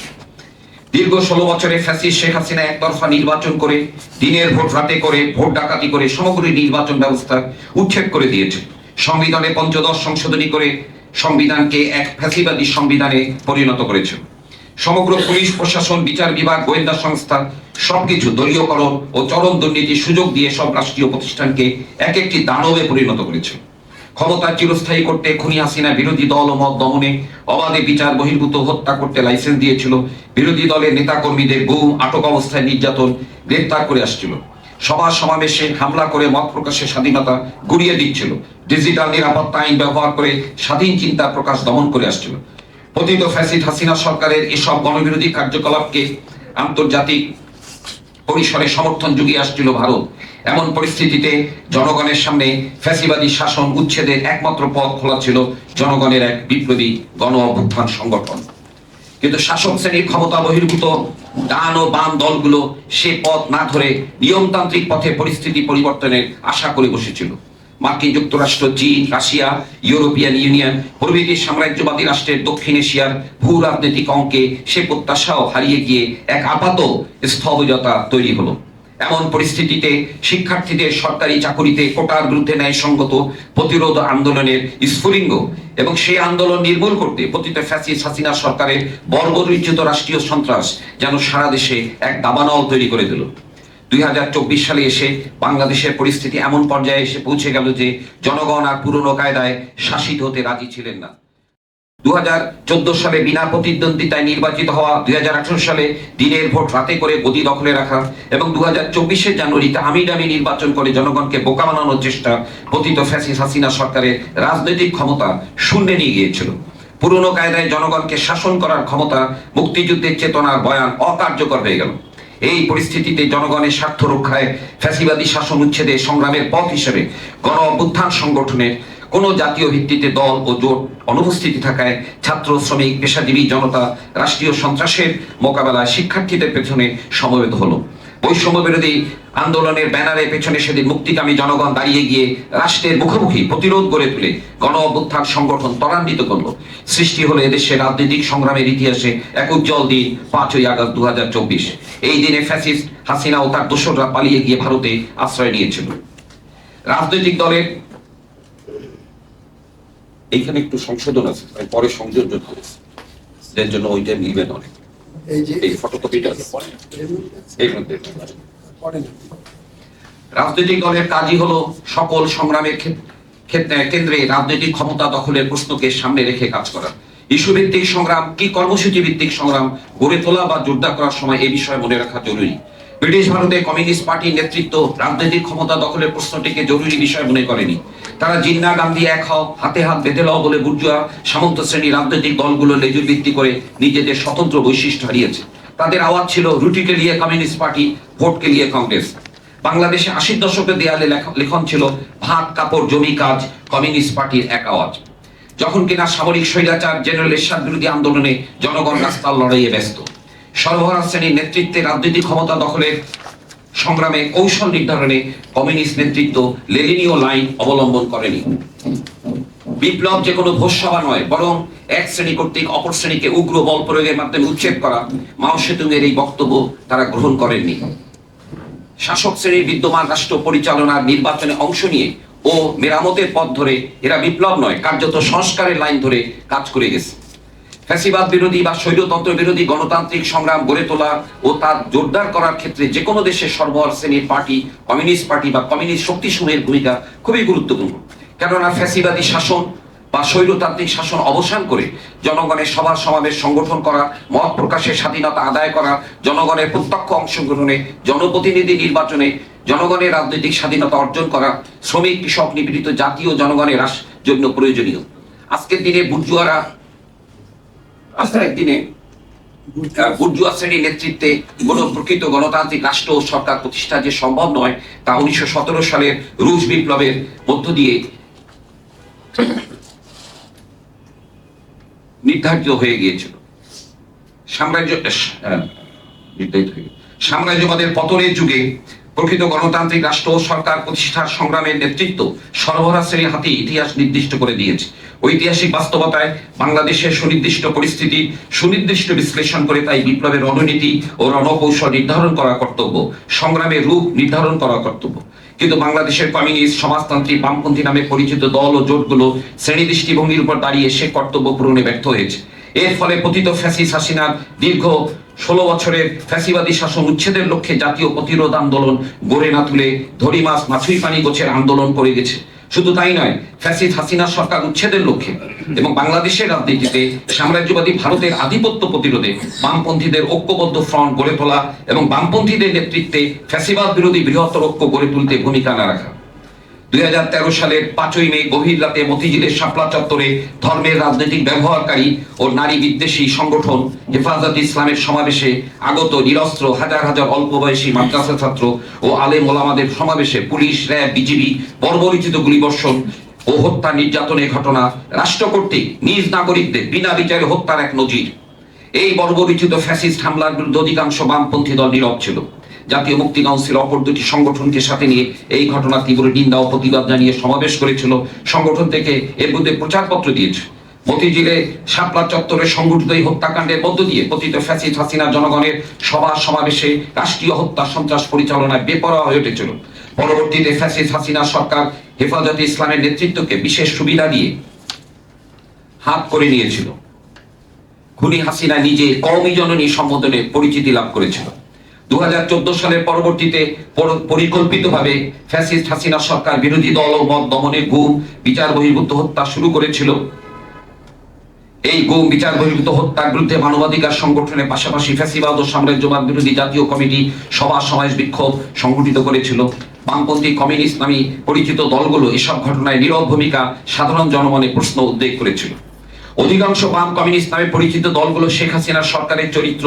দীর্ঘ 16 বছরে ফ্যাসিস্ট শেখ হাসিনা একতরফা নির্বাচন করে, দিনের ভোট রাতে করে, ভোট ডাকাতি করে সমগ্র নির্বাচন ব্যবস্থা উচ্ছেদ করে দিয়েছে। সংবিধানে পঞ্চদশ সংশোধনী করে সংবিধানকে এক ফ্যাসিবাদী সংবিধানে পরিণত করেছে। সমগ্র পুলিশ প্রশাসন, বিচার বিভাগ, গোয়েন্দা সংস্থা সবকিছু দলীয়করণ ও চরম দুর্নীতির সুযোগ দিয়ে সব রাষ্ট্রীয় প্রতিষ্ঠানকে এক একটি দানবে পরিণত করেছে। ক্ষমতা চিরস্থায়ী করতে খুনি হাসিনা বিরোধী দল ও মত দমনে, অবাধে বিচার বহির্ভূত হত্যা করতে লাইসেন্স দিয়েছিল। বিরোধী দলের নেতা কর্মীদের গুম, আটক অবস্থায় নির্যাতন, গ্রেফতার করে আসছিল। সভা সমাবেশে হামলা করে মত প্রকাশের স্বাধীনতা গুড়িয়ে দিচ্ছিল। ডিজিটাল নিরাপত্তা আইন ব্যবহার করে স্বাধীন চিন্তা প্রকাশ দমন করে আসছিল। পতিত ফ্যাসিস্ট হাসিনা সরকারের এসব গণবিরোধী কার্যকলাপকে আন্তর্জাতিক পরিসরে সমর্থন জুগিয়ে আসছিল ভারত। এমন পরিস্থিতিতে জনগণের সামনে ফ্যাসিবাদী শাসন উচ্ছেদের একমাত্র পথ খোলা ছিল জনগণের এক বিপ্লবী গণ অভ্যুত্থান সংগঠন। কিন্তু শাসক শ্রেণীর ক্ষমতা বহির্ভূত ডান ও বাম দলগুলো সে পথ না ধরে নিয়মতান্ত্রিক পথে পরিস্থিতি পরিবর্তনের আশা করে বসেছিল। মার্কিন যুক্তরাষ্ট্র, চীন, রাশিয়া, ইউরোপিয়ান ইউনিয়ন প্রভৃতি সাম্রাজ্যবাদী রাষ্ট্রের দক্ষিণ এশিয়ার ভূ রাজনৈতিক অঙ্কে সে প্রত্যাশাও হারিয়ে গিয়ে এক আপাত স্থবিরতা তৈরি হলো। এমন পরিস্থিতিতে শিক্ষার্থীদের সরকারি চাকুরিতে কোটার বিরুদ্ধে ন্যায়সঙ্গত প্রতিরোধ আন্দোলনের স্ফুলিঙ্গ এবং সেই আন্দোলন নির্মূল করতে পতিত ফ্যাসিস্ট হাসিনা সরকারের বর্বরোচিত রাষ্ট্রীয় সন্ত্রাস যেন সারা দেশে এক দাবানল তৈরি করে দিল। 2024 সালে এসে বাংলাদেশের পরিস্থিতি এমন পর্যায়ে এসে পৌঁছে গেল যে জনগণ আর পুরনো কায়দায় শাসিত হতে রাজি ছিলেন না। 2014 সালে বিনা প্রতিদ্বন্দ্বিতায় নির্বাচিত হওয়া, 2018 সালে দিনের ভোট রাতে করে গদি দখলে রাখা এবং 2024 জানুয়ারিতে আমিডামি নির্বাচন করে জনগণকে বোকা বানানোর চেষ্টা পতিত ফ্যাসিস্ট হাসিনা সরকারের রাজনৈতিক ক্ষমতা শূন্যে নিয়ে গিয়েছিল। পুরনো কায়দায় জনগণকে শাসন করার ক্ষমতা, মুক্তিযুদ্ধের চেতনার বয়ান অকার্যকর হয়ে গেল। এই পরিস্থিতিতে জনগণের স্বার্থ রক্ষায় ফ্যাসিবাদী শাসন উচ্ছেদে সংগ্রামের পথ হিসেবে গণ অভ্যুত্থান সংগঠনের কোনো জাতীয় ভিত্তিতে দল ও জোট অনুপস্থিতি থাকায় ছাত্র, শ্রমিক, পেশাজীবী জনতা রাষ্ট্রীয় সন্ত্রাসের মোকাবেলায় শিক্ষার্থীদের পেছনে সমবেত হলো। বৈষম্য বিরোধী আন্দোলনের ব্যানারে পেছনে সেদিন মুক্তিকামী জনগণ দাঁড়িয়ে গিয়ে রাষ্ট্রের মুখোমুখি প্রতিরোধ গড়ে তুলে গণ অভ্যুত্থান সংগঠন ত্বরান্বিত করলো। সৃষ্টি হলো এদেশের রাজনৈতিক সংগ্রামের ইতিহাসে এক উজ্জ্বল দিন 5ই আগস্ট 2024। এই দিনে ফ্যাসিস্ট হাসিনা ও তার দোসররা পালিয়ে গিয়ে ভারতে আশ্রয় নিয়েছিল। রাজনৈতিক দলের এইখানে একটু সংশোধন আছে, পরে সংযোজন করেছে, যার জন্য ওইটা মিলবে না অনেক। এই ফটোকপিটা এই মধ্যে রাজনৈতিক দলের কাজই হলো সকল সংগ্রামের কেন্দ্রে রাজনৈতিক ক্ষমতা দখলের প্রশ্নকে সামনে রেখে কাজ করা। ইস্যু ভিত্তিক সংগ্রাম কি কর্মসূচি ভিত্তিক সংগ্রাম গড়ে তোলা বা জোরদার করার সময় এই বিষয়ে মনে রাখা জরুরি। ব্রিটিশ ভারতে কমিউনিস্ট পার্টির নেতৃত্ব রাজনৈতিক ক্ষমতা দখলের প্রশ্নটিকে জরুরি বিষয় মনে করেনি। তারা জিন্না গান্ধী এক হও, হাতে হাত বেঁধে লও বলে বুর্জুয়া সামন্ত শ্রেণী রাজনৈতিক দলগুলো লেজুর ভিত্তি করে নিজেদের স্বতন্ত্র বৈশিষ্ট্য হারিয়েছে। তাদের আওয়াজ ছিল রুটিকে লিয়ে কমিউনিস্ট পার্টি, ভোটকে লিয়ে কংগ্রেস। বাংলাদেশে 80 দশকের দেয়ালে লেখন ছিল ভাত কাপড় জমি কাজ, কমিউনিস্ট পার্টির এক আওয়াজ। যখন কিনা সামরিক স্বৈরাচার জেনারেল এরশাদ বিরোধী আন্দোলনে জনগণ রাস্তার লড়াইয়ে ব্যস্ত। সর্বহারা শ্রেণীর নেতৃত্বে রাজনৈতিক ক্ষমতা দখলের সংগ্রামে কৌশল নির্ধারণে কমিউনিস্ট নেতৃত্ব লেনিনীয় লাইন অবলম্বন করেনি। বিপ্লব যে কোনো ভোজসভা নয়, বরং এক শ্রেণী কর্তৃক অপর শ্রেণীকে উগ্র বল প্রয়োগের মাধ্যমে উচ্ছেদ করা মাও সেতুংয়ের এই বক্তব্য তারা গ্রহণ করেননি। শাসক শ্রেণীর বিদ্যমান রাষ্ট্র পরিচালনার নির্বাচনে অংশ নিয়ে ও মেরামতের পথ ধরে এরা বিপ্লব নয়, কার্যত সংস্কারের লাইন ধরে কাজ করে গেছে। ফ্যাসিবাদ বিরোধী বা স্বৈরতন্ত্র বিরোধী গণতান্ত্রিক সংগ্রাম গড়ে তোলা ও তা জোরদার করার ক্ষেত্রে যে কোনো দেশের সর্বহারা শ্রেণীর পার্টি, কমিউনিস্ট পার্টি বা কমিউনিস্ট শক্তিসমূহের ভূমিকা খুবই গুরুত্বপূর্ণ। কেননা ফ্যাসিবাদী শাসন বা স্বৈরতান্ত্রিক শাসন অবসান করে জনগণের সভা সমাবেশ সংগঠন করা, মত প্রকাশের স্বাধীনতা আদায় করা, জনগণের প্রত্যক্ষ অংশগ্রহণে জনপ্রতিনিধি নির্বাচনে জনগণের রাজনৈতিক স্বাধীনতা অর্জন করা শ্রমিক, কৃষক, নিপীড়িত জাতি ও জনগণের জন্য প্রয়োজনীয়। আজকের দিনে বুর্জুয়া শ্রেণীর নেতৃত্বে কোন প্রকৃত গণতান্ত্রিক রাষ্ট্র ও সরকার প্রতিষ্ঠা যে সম্ভব নয় তা 1917 সালের রুশ বিপ্লবের মধ্য দিয়ে নির্ধারিত হয়ে গিয়েছিল। সাম্রাজ্যবাদের পতনের যুগে প্রকৃত গণতান্ত্রিক রাষ্ট্র ও সরকার প্রতিষ্ঠার সংগ্রামের নেতৃত্ব সর্বহারা শ্রেণীর হাতে ইতিহাস নির্দিষ্ট করে দিয়েছে। ঐতিহাসিক বাস্তবতায় বাংলাদেশের সুনির্দিষ্ট পরিস্থিতি সুনির্দিষ্ট বিশ্লেষণ করে তাই বিপ্লবের রণনীতি ও রণকৌশল নির্ধারণ করা কর্তব্য, সংগ্রামের রূপ নির্ধারণ করা কর্তব্য। কিন্তু বাংলাদেশের কমিউনিস্ট, সমাজতান্ত্রিক, বামপন্থী নামে পরিচিত দল ও জোটগুলো শ্রেণী দৃষ্টিভঙ্গির উপর দাঁড়িয়ে সে কর্তব্য পূরণে ব্যর্থ হয়েছে। এর ফলে পতিত ফ্যাসিস্ট হাসিনার দীর্ঘ 16 বছরের ফ্যাসিবাদী শাসন উচ্ছেদের লক্ষ্যে জাতীয় প্রতিরোধ আন্দোলন গড়ে না তুলে ধরি মাছ মাছুই পানি গোছের আন্দোলন করে গেছে। শুধু তাই নয়, ফ্যাসিস্ট হাসিনা সরকার উচ্ছেদের লক্ষ্যে এবং বাংলাদেশের রাজনীতিতে সাম্রাজ্যবাদী ভারতের আধিপত্য প্রতিরোধে বামপন্থীদের ঐক্যবদ্ধ ফ্রন্ট গড়ে তোলা এবং বামপন্থীদের নেতৃত্বে ফ্যাসিবাদ বিরোধী বৃহত্তর ঐক্য গড়ে তুলতে ভূমিকা না রাখা। 2013 সালের 5ই মে গভীর রাতে মতিঝিলের শাপলা চত্বরে ধর্মের রাজনৈতিক ব্যবহারকারী ও নারী বিদ্বেষী সংগঠন হেফাজতে ইসলামের সমাবেশে আগত নিরস্ত্র হাজার হাজার অল্প বয়সী মাদ্রাসা ছাত্র ও আলেম ওলামাদের সমাবেশে পুলিশ, র্যাব, বিজিবি বর্বরোচিত গুলিবর্ষণ ও হত্যা নির্যাতনের ঘটনা রাষ্ট্র কর্তৃক নিজ নাগরিকদের বিনা বিচারে হত্যার এক নজির। এই বর্বরোচিত ফ্যাসিস্ট হামলার বিরুদ্ধে অধিকাংশ বামপন্থী দল নীরব ছিল। জাতীয় মুক্তি কাউন্সিল অপর দুটি সংগঠনকে সাথে নিয়ে এই ঘটনার তীব্র নিন্দা ও প্রতিবাদ জানিয়ে সমাবেশ করেছিল। সংগঠন থেকে এর বিরুদ্ধে প্রচারপত্র দিয়েছে। মতিঝিলে শাপলা চত্বরে সংঘটিত এই হত্যাকাণ্ডের মধ্য দিয়ে পতিত ফ্যাসিস্ট হাসিনা জনগণের সভা সমাবেশে রাষ্ট্রীয় হত্যা সন্ত্রাস পরিচালনায় বেপরোয়া হয়ে উঠেছিল। পরবর্তীতে ফ্যাসিস্ট হাসিনা সরকার হেফাজতে ইসলামের নেতৃত্বকে বিশেষ সুবিধা দিয়ে হাত করে নিয়েছিল। খুনি হাসিনা নিজে কওমি জননী সম্বোধনে পরিচিতি লাভ করেছিল। 2014 সালের পরবর্তীতে পরিকল্পিতভাবে ফ্যাসিস্ট হাসিনা সরকার বিরোধী দল ও মত দমনের গুম বিচার বহির্ভূত হত্যা শুরু করেছিল। এই গুম বিচার বহির্ভূত হত্যার বিরুদ্ধে মানবাধিকার সংগঠনের পাশাপাশি ফ্যাসিবাদ ও সাম্রাজ্যবাদ বিরোধী জাতীয় কমিটি সভা সমাবেশ বিক্ষোভ সংগঠিত করেছিল। বামপন্থী কমিউনিস্ট নামে পরিচিত দলগুলো এসব ঘটনায় নীরব ভূমিকা সাধারণ জনমনে প্রশ্ন উদ্বেগ করেছিল। অধিকাংশ বাম কমিউনিস্ট নামে পরিচিত দলগুলো শেখ হাসিনার সরকারের চরিত্র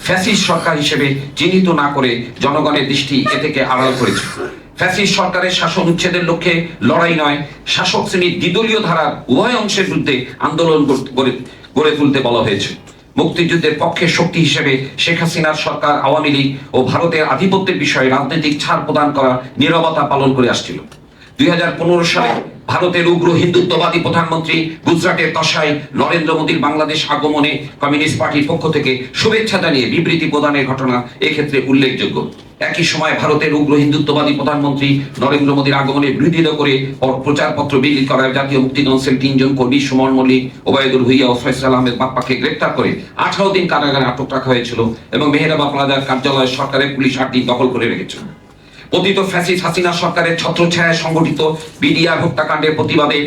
ফ্যাসিস্ট সরকার হিসেবে চিহ্নিত না করে জনগণের দৃষ্টি এ থেকে আড়াল করেছে। ফ্যাসিস্ট সরকারের শাসন উচ্ছেদের লক্ষ্যে লড়াই নয়, শাসক শ্রেণীর দ্বিদলীয় ধারার উভয় অংশের বিরুদ্ধে আন্দোলন গড়ে তুলতে বলা হয়েছে। মুক্তিযুদ্ধের পক্ষের শক্তি হিসেবে শেখ হাসিনার সরকার আওয়ামী লীগ ও ভারতের আধিপত্যের বিষয়ে রাজনৈতিক ছাড় প্রদান করা নীরবতা পালন করে আসছিল। 2015 সালে ভারতের উগ্র হিন্দুত্ববাদী প্রধানমন্ত্রী গুজরাটের তশাই নরেন্দ্র মোদীর বাংলাদেশ আগমনে কমিউনিস্ট পার্টির পক্ষ থেকে শুভেচ্ছা জানিয়ে বিবৃতি প্রদানের ঘটনা এক্ষেত্রে উল্লেখযোগ্য। একই সময় ভারতের উগ্র হিন্দুত্ববাদী প্রধানমন্ত্রী নরেন্দ্র মোদীর আগমনে বিরোধিতা করে প্রচারপত্র বিলি করার জাতীয় মুক্তি কাউন্সিল 3 জন কর্মী সুমন মল্লিক, ওবায়দুল ভুইয়া ও ফয়সাল আহমেদ বাপ্পাকে গ্রেপ্তার করে 18 দিন কারাগারে আটক রাখা হয়েছিল এবং মেহেরাবা প্লাজার কার্যালয় সরকারের পুলিশ 8 দিন দখল করে রেখেছিল। পতিত ফ্যাসিস্ট হাসিনা সরকারের ছত্রছায়ায় সংগঠিত বিডিআর হত্যাকাণ্ডের প্রতিবাদে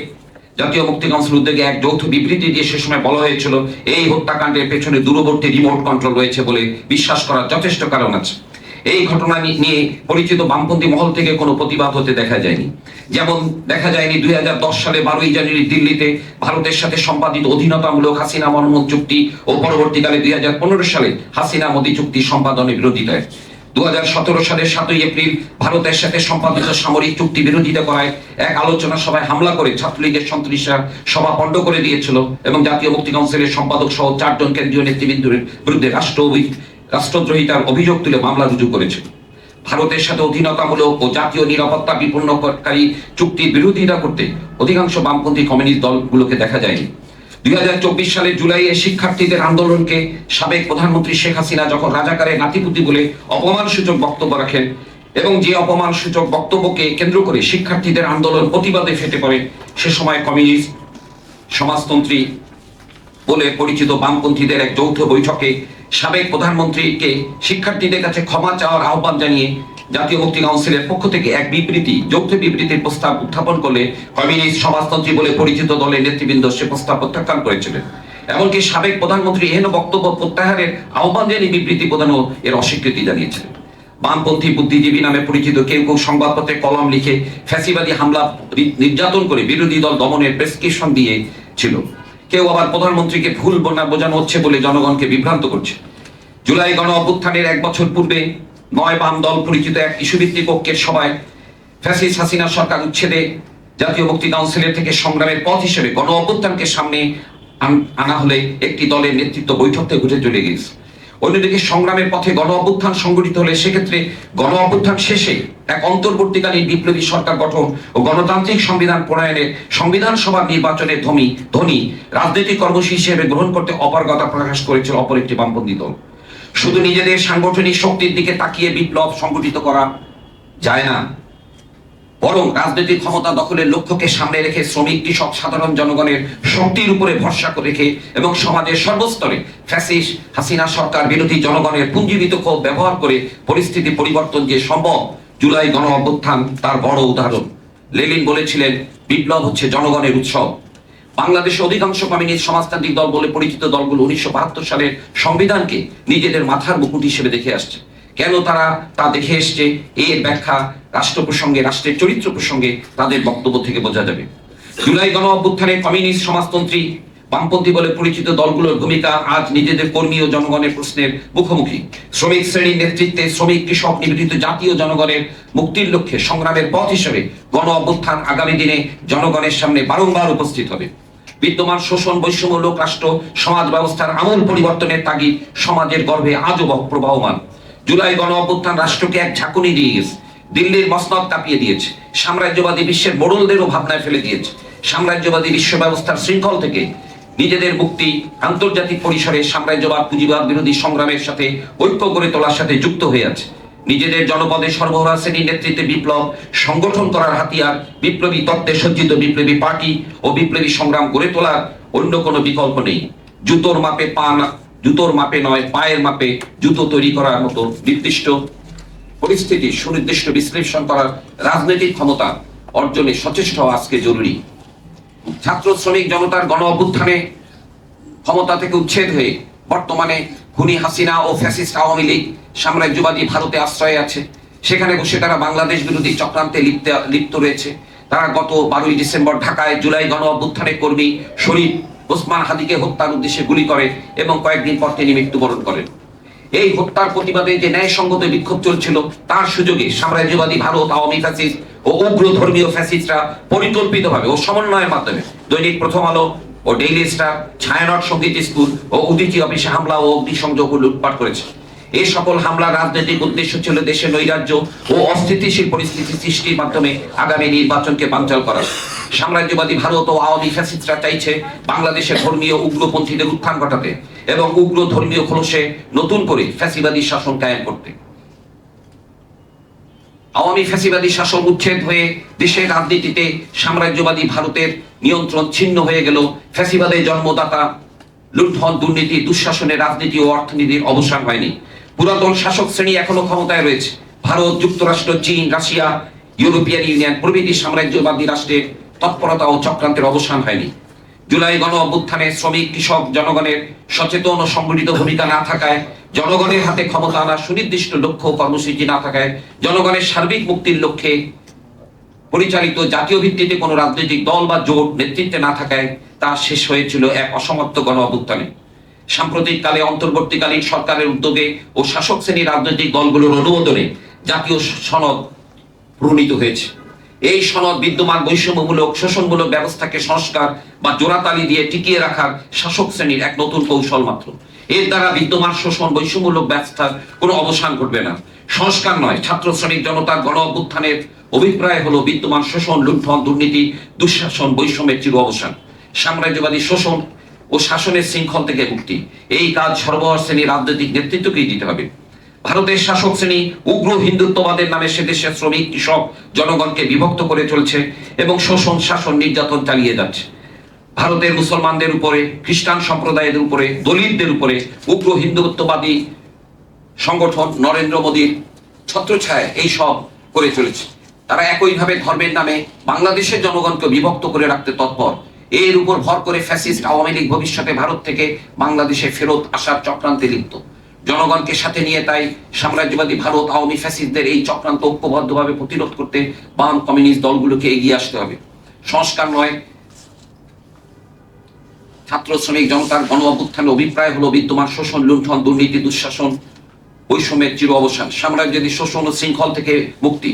জাতীয় মুক্তি কাউন্সিল উদ্যোগে এক যৌথ বিবৃতি দিয়ে সে সময় বলা হয়েছিল এই হত্যাকাণ্ডের পেছনে দূরবর্তী রিমোট কন্ট্রোল রয়েছে বলে বিশ্বাস করার যথেষ্ট কারণ আছে। এই ঘটনা নিয়ে পরিচিত বামপন্থী মহল থেকে কোনো প্রতিবাদ হতে দেখা যায়নি। যেমন দেখা যায়নি 2010 সালে 12ই জানুয়ারি দিল্লিতে ভারতের সাথে সম্পাদিত অধীনতামূলক হাসিনা মনমোহন চুক্তি ও পরবর্তীকালে 2015 সালে হাসিনা মোদী চুক্তি সম্পাদনের বিরোধিতায়। 2017 সালের 7ই এপ্রিল ভারতের সাথে সম্পাদিত সামরিক চুক্তি বিরোধিতা করায় এক আলোচনা সভায় হামলা করে ছাত্রলীগের সন্ত্রাসীরা সভা পণ্ড করে দিয়েছিল এবং জাতীয় মুক্তি কাউন্সিলের সম্পাদক সহ 4 জন কেন্দ্রীয় নেতৃবৃন্দের বিরুদ্ধে রাষ্ট্রদ্রোহিতার অভিযোগ তুলে মামলা রুজু করেছিল। ভারতের সাথে অধীনতামূলক ও জাতীয় নিরাপত্তা বিপন্নকারী চুক্তির বিরোধিতা করতে অধিকাংশ বামপন্থী কমিউনিস্ট দলগুলোকে দেখা যায়নি। 2024 সালের জুলাইয়ে শিক্ষার্থীদের আন্দোলনকে সাবেক প্রধানমন্ত্রী শেখ হাসিনা যখন রাজাকারের নাতিপুতি বলে অপমানসূচক বক্তব্য রাখেন এবং যে অপমানসূচক বক্তব্যকে কেন্দ্র করে শিক্ষার্থীদের আন্দোলন প্রতিবাদে ফেটে পড়ে, সে সময় কমিউনিস্ট সমাজতন্ত্রী বলে পরিচিত বামপন্থীদের এক যৌথ বৈঠকে সাবেক প্রধানমন্ত্রীকে শিক্ষার্থীদের কাছে ক্ষমা চাওয়ার আহ্বান জানিয়ে জাতীয় মুক্তি কাউন্সিলের পক্ষ থেকে এক যৌথ বিবৃতির প্রস্তাব উত্থাপন করলে কমিউনিস্ট সমাজতন্ত্রী বলে পরিচিত দলের নেতৃবৃন্দ সে প্রস্তাব প্রত্যাখ্যান করেছিলেন। এমনকি সাবেক প্রধানমন্ত্রী এহেন বক্তব্য প্রত্যাহারের আহ্বান জানিয়ে বিবৃতি প্রদানও এর অস্বীকৃতি জানিয়েছিলেন। বামপন্থী বুদ্ধিজীবী নামে পরিচিত কেউ কেউ সংবাদপত্রে কলম লিখে ফ্যাসিবাদী হামলা নির্যাতন করে বিরোধী দল দমনের প্রেসক্রিপশন দিয়েছিল। কেউ আবার প্রধানমন্ত্রীকে ভুল বোঝানো হচ্ছে বলে জনগণকে বিভ্রান্ত করছে। জুলাই গণ অভ্যুত্থানের 1 বছর পূর্বে 9 বাম দল পরিচিত এক ইস্যুভিত্তিক ঐক্যের সভায় ফ্যাসিস্ট হাসিনা সরকার উচ্ছেদে জাতীয় মুক্তি কাউন্সিলের থেকে সংগ্রামের পথ হিসেবে গণ অভ্যুত্থানকে সামনে আনা হলে একটি দলের নেতৃত্ব বৈঠক থেকে উঠে চলে গেছে। অন্যদিকে সংগ্রামের পথে গণ অভ্যুত্থান সংগঠিত হলে সেক্ষেত্রে গণ অভ্যুত্থান শেষে এক অন্তর্বর্তীকালীন বিপ্লবী সরকার গঠন ও গণতান্ত্রিক সংবিধান প্রণয়নের সংবিধান সভার নির্বাচনের ধ্বনি রাজনৈতিক কর্মসূচি হিসেবে গ্রহণ করতে অপারগতা প্রকাশ করেছিল অপর একটি বামপন্থী দল। শুধু নিজেদের সাংগঠনিক শক্তির দিকে তাকিয়ে বিপ্লব সংগঠিত করা যায় না, বরং রাজনৈতিক ক্ষমতা দখলের লক্ষ্যকে সামনে রেখে শ্রমিক, কৃষক, সাধারণ জনগণের শক্তির উপরে ভরসা করে রেখে এবং সমাজের সর্বস্তরে ফ্যাসিস্ট হাসিনা সরকার বিরোধী জনগণের পুঞ্জীবিত ক্ষোভ ব্যবহার করে পরিস্থিতি পরিবর্তন যে সম্ভব, জুলাই গণ অভ্যুত্থান তার বড় উদাহরণ। লেনিন বলেছিলেন, বিপ্লব হচ্ছে জনগণের উৎসব। বাংলাদেশে অধিকাংশ কমিউনিস্ট সমাজতান্ত্রিক দল বলে পরিচিত দলগুলো 1972 সালের সংবিধানকে নিজেদের মাথার মুকুট হিসেবে দেখে আসছে। কেন তারা তা দেখে এসছে, এর ব্যাখ্যা রাষ্ট্র প্রসঙ্গে, রাষ্ট্রের চরিত্র প্রসঙ্গে তাদের বক্তব্য থেকে বোঝা যাবে। জুলাই গণ অভ্যুত্থানে কমিউনিস্ট সমাজতন্ত্রী বামপন্থী বলে পরিচিত দলগুলোর ভূমিকা আজ নিজেদের কর্মী ও জনগণের প্রশ্নের মুখোমুখি। শ্রমিক শ্রেণীর নেতৃত্বে শ্রমিক, কৃষক, নিবেদিত জাতীয় জনগণের মুক্তির লক্ষ্যে সংগ্রামের পথ হিসেবে গণ অভ্যুত্থান আগামী দিনে জনগণের সামনে বারংবার উপস্থিত হবে। বিদ্যমান শোষণ, বৈষম্য, লোক রাষ্ট্র সমাজ ব্যবস্থার আমূল পরিবর্তনের তাগিদ সমাজের গর্ভে আজও প্রবাহমান। জুলাই গণ অভ্যুত্থান রাষ্ট্রকে এক ঝাঁকুনি দিয়ে গেছে, দিল্লির মসনদ কাঁপিয়ে দিয়েছে, সাম্রাজ্যবাদী বিশ্বের মোড়লদেরও ভাবনায় ফেলে দিয়েছে। সাম্রাজ্যবাদী বিশ্ব ব্যবস্থার শৃঙ্খল থেকে নিজেদের মুক্তি আন্তর্জাতিক পরিসরে সাম্রাজ্যবাদ, পুঁজিবাদ বিরোধী সংগ্রামের সাথে ঐক্য গড়ে তোলার সাথে যুক্ত হয়ে আছে। নিজেদের জনপদে সর্বহারা শ্রেণীর নেতৃত্বে বিপ্লব সংগঠন করার হাতিয়ার, বিপ্লবী তত্ত্বে সজ্জিত বিপ্লবী পার্টি ও বিপ্লবী সংগ্রাম গড়ে তোলার অন্য কোনো বিকল্প নেই। জুতোর মাপে নয়, পায়ের মাপে জুতো তৈরি করার মতো নির্দিষ্ট পরিস্থিতি সুনির্দিষ্ট বিশ্লেষণ করার রাজনৈতিক ক্ষমতা অর্জনে সচেষ্ট আজকে জরুরি। ছাত্র, শ্রমিক জনতার গণ অভ্যুত্থানে ক্ষমতা থেকে উচ্ছেদ হয়ে বর্তমানে খুনি হাসিনা ও ফ্যাসিস্ট আওয়ামী লীগ সাম্রাজ্যবাদী ভারতে আশ্রয় আছে। সেখানে বসে তারা বাংলাদেশ বিরোধী চক্রান্তে লিপ্ত রয়েছে। তারা গত 12ই ডিসেম্বর ঢাকায় জুলাই গণ অভ্যুত্থানের কর্মী শরীফ ওসমান হাদিকে হত্যার উদ্দেশ্যে গুলি করে এবং কয়েকদিন পর তিনি মৃত্যুবরণ করেন। এই হত্যার প্রতিবাদে যে ন্যায়সঙ্গত বিক্ষোভ চলছিল, তার সুযোগে সাম্রাজ্যবাদী ভারত, আওয়ামী ফ্যাসিস্ট ও উগ্র ধর্মীয় ফ্যাসিস্টরা পরিকল্পিতভাবে ও সমন্বয়ের মাধ্যমে দৈনিক প্রথম আলো, ও ডেইলি স্টার, ছায়ানট সঙ্গীত স্কুল ও উদিচি অফিসে হামলা ও অগ্নিসংযোগ ও লুটপাট করেছে। এই সকল হামলার রাজনৈতিক উদ্দেশ্য ছিল দেশের নৈরাজ্য ও অস্থিতিশীল পরিস্থিতি সৃষ্টির মাধ্যমে আগামী নির্বাচনকে বানচাল করা। সাম্রাজ্যবাদী ভারত ও আওয়ামী ফ্যাসিস্টরা চাইছে বাংলাদেশের ধর্মীয় উগ্রপন্থীদের উত্থান ঘটাতে এবং উগ্র ধর্মীয় খোলসে নতুন করে ফ্যাসিবাদী শাসন কায়েম করতে। আওয়ামী ফ্যাসিবাদী শাসন উচ্ছেদ হয়ে দেশের রাজনীতিতে সাম্রাজ্যবাদী ভারতের নিয়ন্ত্রণ ছিন্ন হয়ে গেল। ফ্যাসিবাদের জন্মদাতা লুণ্ঠন, দুর্নীতি, দুঃশাসনের রাজনীতি ও অর্থনীতির অবসান হয়নি। পুরাতন শাসক শ্রেণী এখনো ক্ষমতায় রয়েছে। ভারত, যুক্তরাষ্ট্র, চীন, রাশিয়া, ইউরোপিয়ান ইউনিয়ন প্রভৃতি সাম্রাজ্যবাদী রাষ্ট্রের তৎপরতা ও চক্রান্তের অবসান হয়নি। জুলাই গণ অভ্যুত্থানে শ্রমিক, কৃষক, জনগণের সচেতন ও সংগঠিত ভূমিকা না থাকায়, জনগণের হাতে ক্ষমতা আনার সুনির্দিষ্ট লক্ষ্য কর্মসূচি না থাকায়, জনগণের সার্বিক মুক্তির লক্ষ্যে পরিচালিত জাতীয় ভিত্তিতে কোনো রাজনৈতিক দল বা জোট নেতৃত্বে না থাকায় তা শেষ হয়েছিল এক অসমাপ্ত গণ অভ্যুত্থানে। সাম্প্রতিক কালে অন্তর্বর্তীকালীন সরকারের উদ্যোগে ও শাসক শ্রেণীর রাজনৈতিক দলগুলোর অনুমোদনে জাতীয় সনদ প্রণীত হয়েছে। এই সনদ বিদ্যমান বৈষম্যমূলক, শোষণমূলক ব্যবস্থাকে সংস্কার বা জোড়াতালি দিয়ে টিকিয়ে রাখার শাসক শ্রেণীর এক নতুন কৌশল মাত্র। এর দ্বারা বিদ্যমান শোষণ, বৈষম্যমূলক ব্যবস্থার কোনো অবসান ঘটবে না, সংস্কার নয়। ছাত্র শ্রমিক জনতার গণ অভ্যুত্থানের অভিপ্রায় হলো বিদ্যমান শোষণ, লুণ্ঠন, দুর্নীতি, দুঃশাসন, বৈষম্যের চির অবসান, সাম্রাজ্যবাদী শোষণ ও শাসনের শৃঙ্খল থেকে মুক্তি। এই কাজ সর্বহার শ্রেণীর রাজনৈতিক নেতৃত্বকেই দিতে হবে। ভারতের শাসক শ্রেণী উগ্র হিন্দুত্ববাদের নামে সে দেশের শ্রমিক, কৃষক, জনগণকে বিভক্ত করে চলছে এবং শোষণ, শাসন, নির্যাতন চালিয়ে যাচ্ছে। ভারতের মুসলমানদের উপরে, খ্রিস্টান সম্প্রদায়ের উপরে, দলিতদের উপরে উগ্র হিন্দুত্ববাদী সংগঠন নরেন্দ্র মোদীর ছত্রছায়ায় এই সব করে চলেছে। তারা একইভাবে ধর্মের নামে বাংলাদেশের জনগণকে বিভক্ত করে রাখতে তৎপর। এর উপর ভর করে ফ্যাসিস্ট আওয়ামী লীগ ভবিষ্যতে ভারত থেকে বাংলাদেশে ফেরত আসার চক্রান্তে লিপ্ত। জনগণকে সাথে নিয়ে তাই সাম্রাজ্যবাদী ভারত, আওয়ামী ফ্যাসিস্টদের এই চক্রান্ত ঐক্যবদ্ধভাবে প্রতিরোধ করতে বাম, কমিউনিস্ট দলগুলোকে এগিয়ে আসতে হবে। সংস্কার নয়, ছাত্র শ্রমিক জনতার গণ অভ্যুত্থানের অভিপ্রায় হলো বিদ্যমান শোষণ, লুণ্ঠন, দুর্নীতি, দুঃশাসন, বৈষম্যের চির অবসান, সাম্রাজ্যবাদী শোষণ ও শৃঙ্খল থেকে মুক্তি।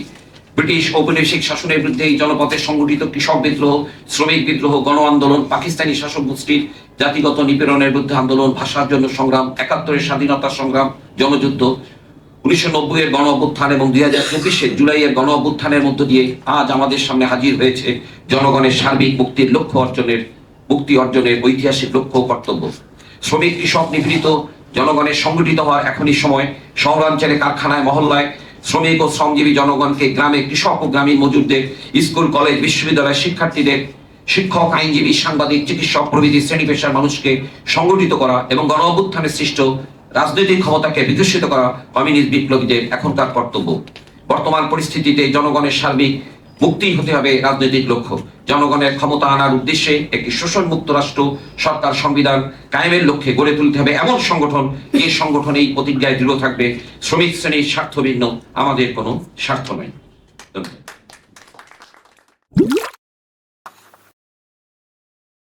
ব্রিটিশ ঔপনিবেশিক শাসনের বিরুদ্ধে এই জনপথে সংগঠিত কৃষক বিদ্রোহ, শ্রমিক বিদ্রোহ, গণ আন্দোলন, পাকিস্তানি শাসক গোষ্ঠীর জাতিগত নিপীড়নের বিরুদ্ধে আন্দোলন, ভাষার জন্য সংগ্রাম, ৭১-এর স্বাধীনতা সংগ্রাম, জনযুদ্ধ, ১৯৯০-এর গণ অভ্যুত্থান এবং ২০২৫-এর জুলাইয়ের গণ অভ্যুত্থানের মধ্য দিয়ে আজ আমাদের সামনে হাজির হয়েছে জনগণের সার্বিক মুক্তির মুক্তি অর্জনের ঐতিহাসিক লক্ষ্য ও কর্তব্য। শ্রমিক, কৃষক, নিপীড়িত জনগণের সংগঠিত হওয়ার এখনই সময়। শহরাঞ্চলে, কারখানায়, মহল্লায় শ্রমিক ও শ্রমজীবী জনগণকে, গ্রামে কৃষক ও গ্রামীণ মজুরদের, স্কুল, কলেজ, বিশ্ববিদ্যালয়ের শিক্ষার্থীদের, শিক্ষক, আইনজীবী, সাংবাদিক, চিকিৎসক প্রভৃতি শ্রেণী পেশার মানুষকে সংগঠিত করা এবং গণ অভ্যুত্থানের সৃষ্ট রাজনৈতিক ক্ষমতাকে বিকশিত করা কমিউনিস্ট বিপ্লবীদের এখনকার কর্তব্য। বর্তমান পরিস্থিতিতে জনগণের সার্বিক মুক্তি হতে হবে রাজনৈতিক লক্ষ্য। জনগণের ক্ষমতা আনার উদ্দেশ্যে একটি শোষণ মুক্ত রাষ্ট্র, সরকার, সংবিধান কায়েমের লক্ষ্যে গড়ে তুলতে হবে এমন সংগঠন, যে সংগঠন এই প্রতিজ্ঞায় দৃঢ় থাকবে শ্রমিক শ্রেণীর স্বার্থ ভিন্ন, আমাদের কোনো স্বার্থ নয়। ধন্যবাদ।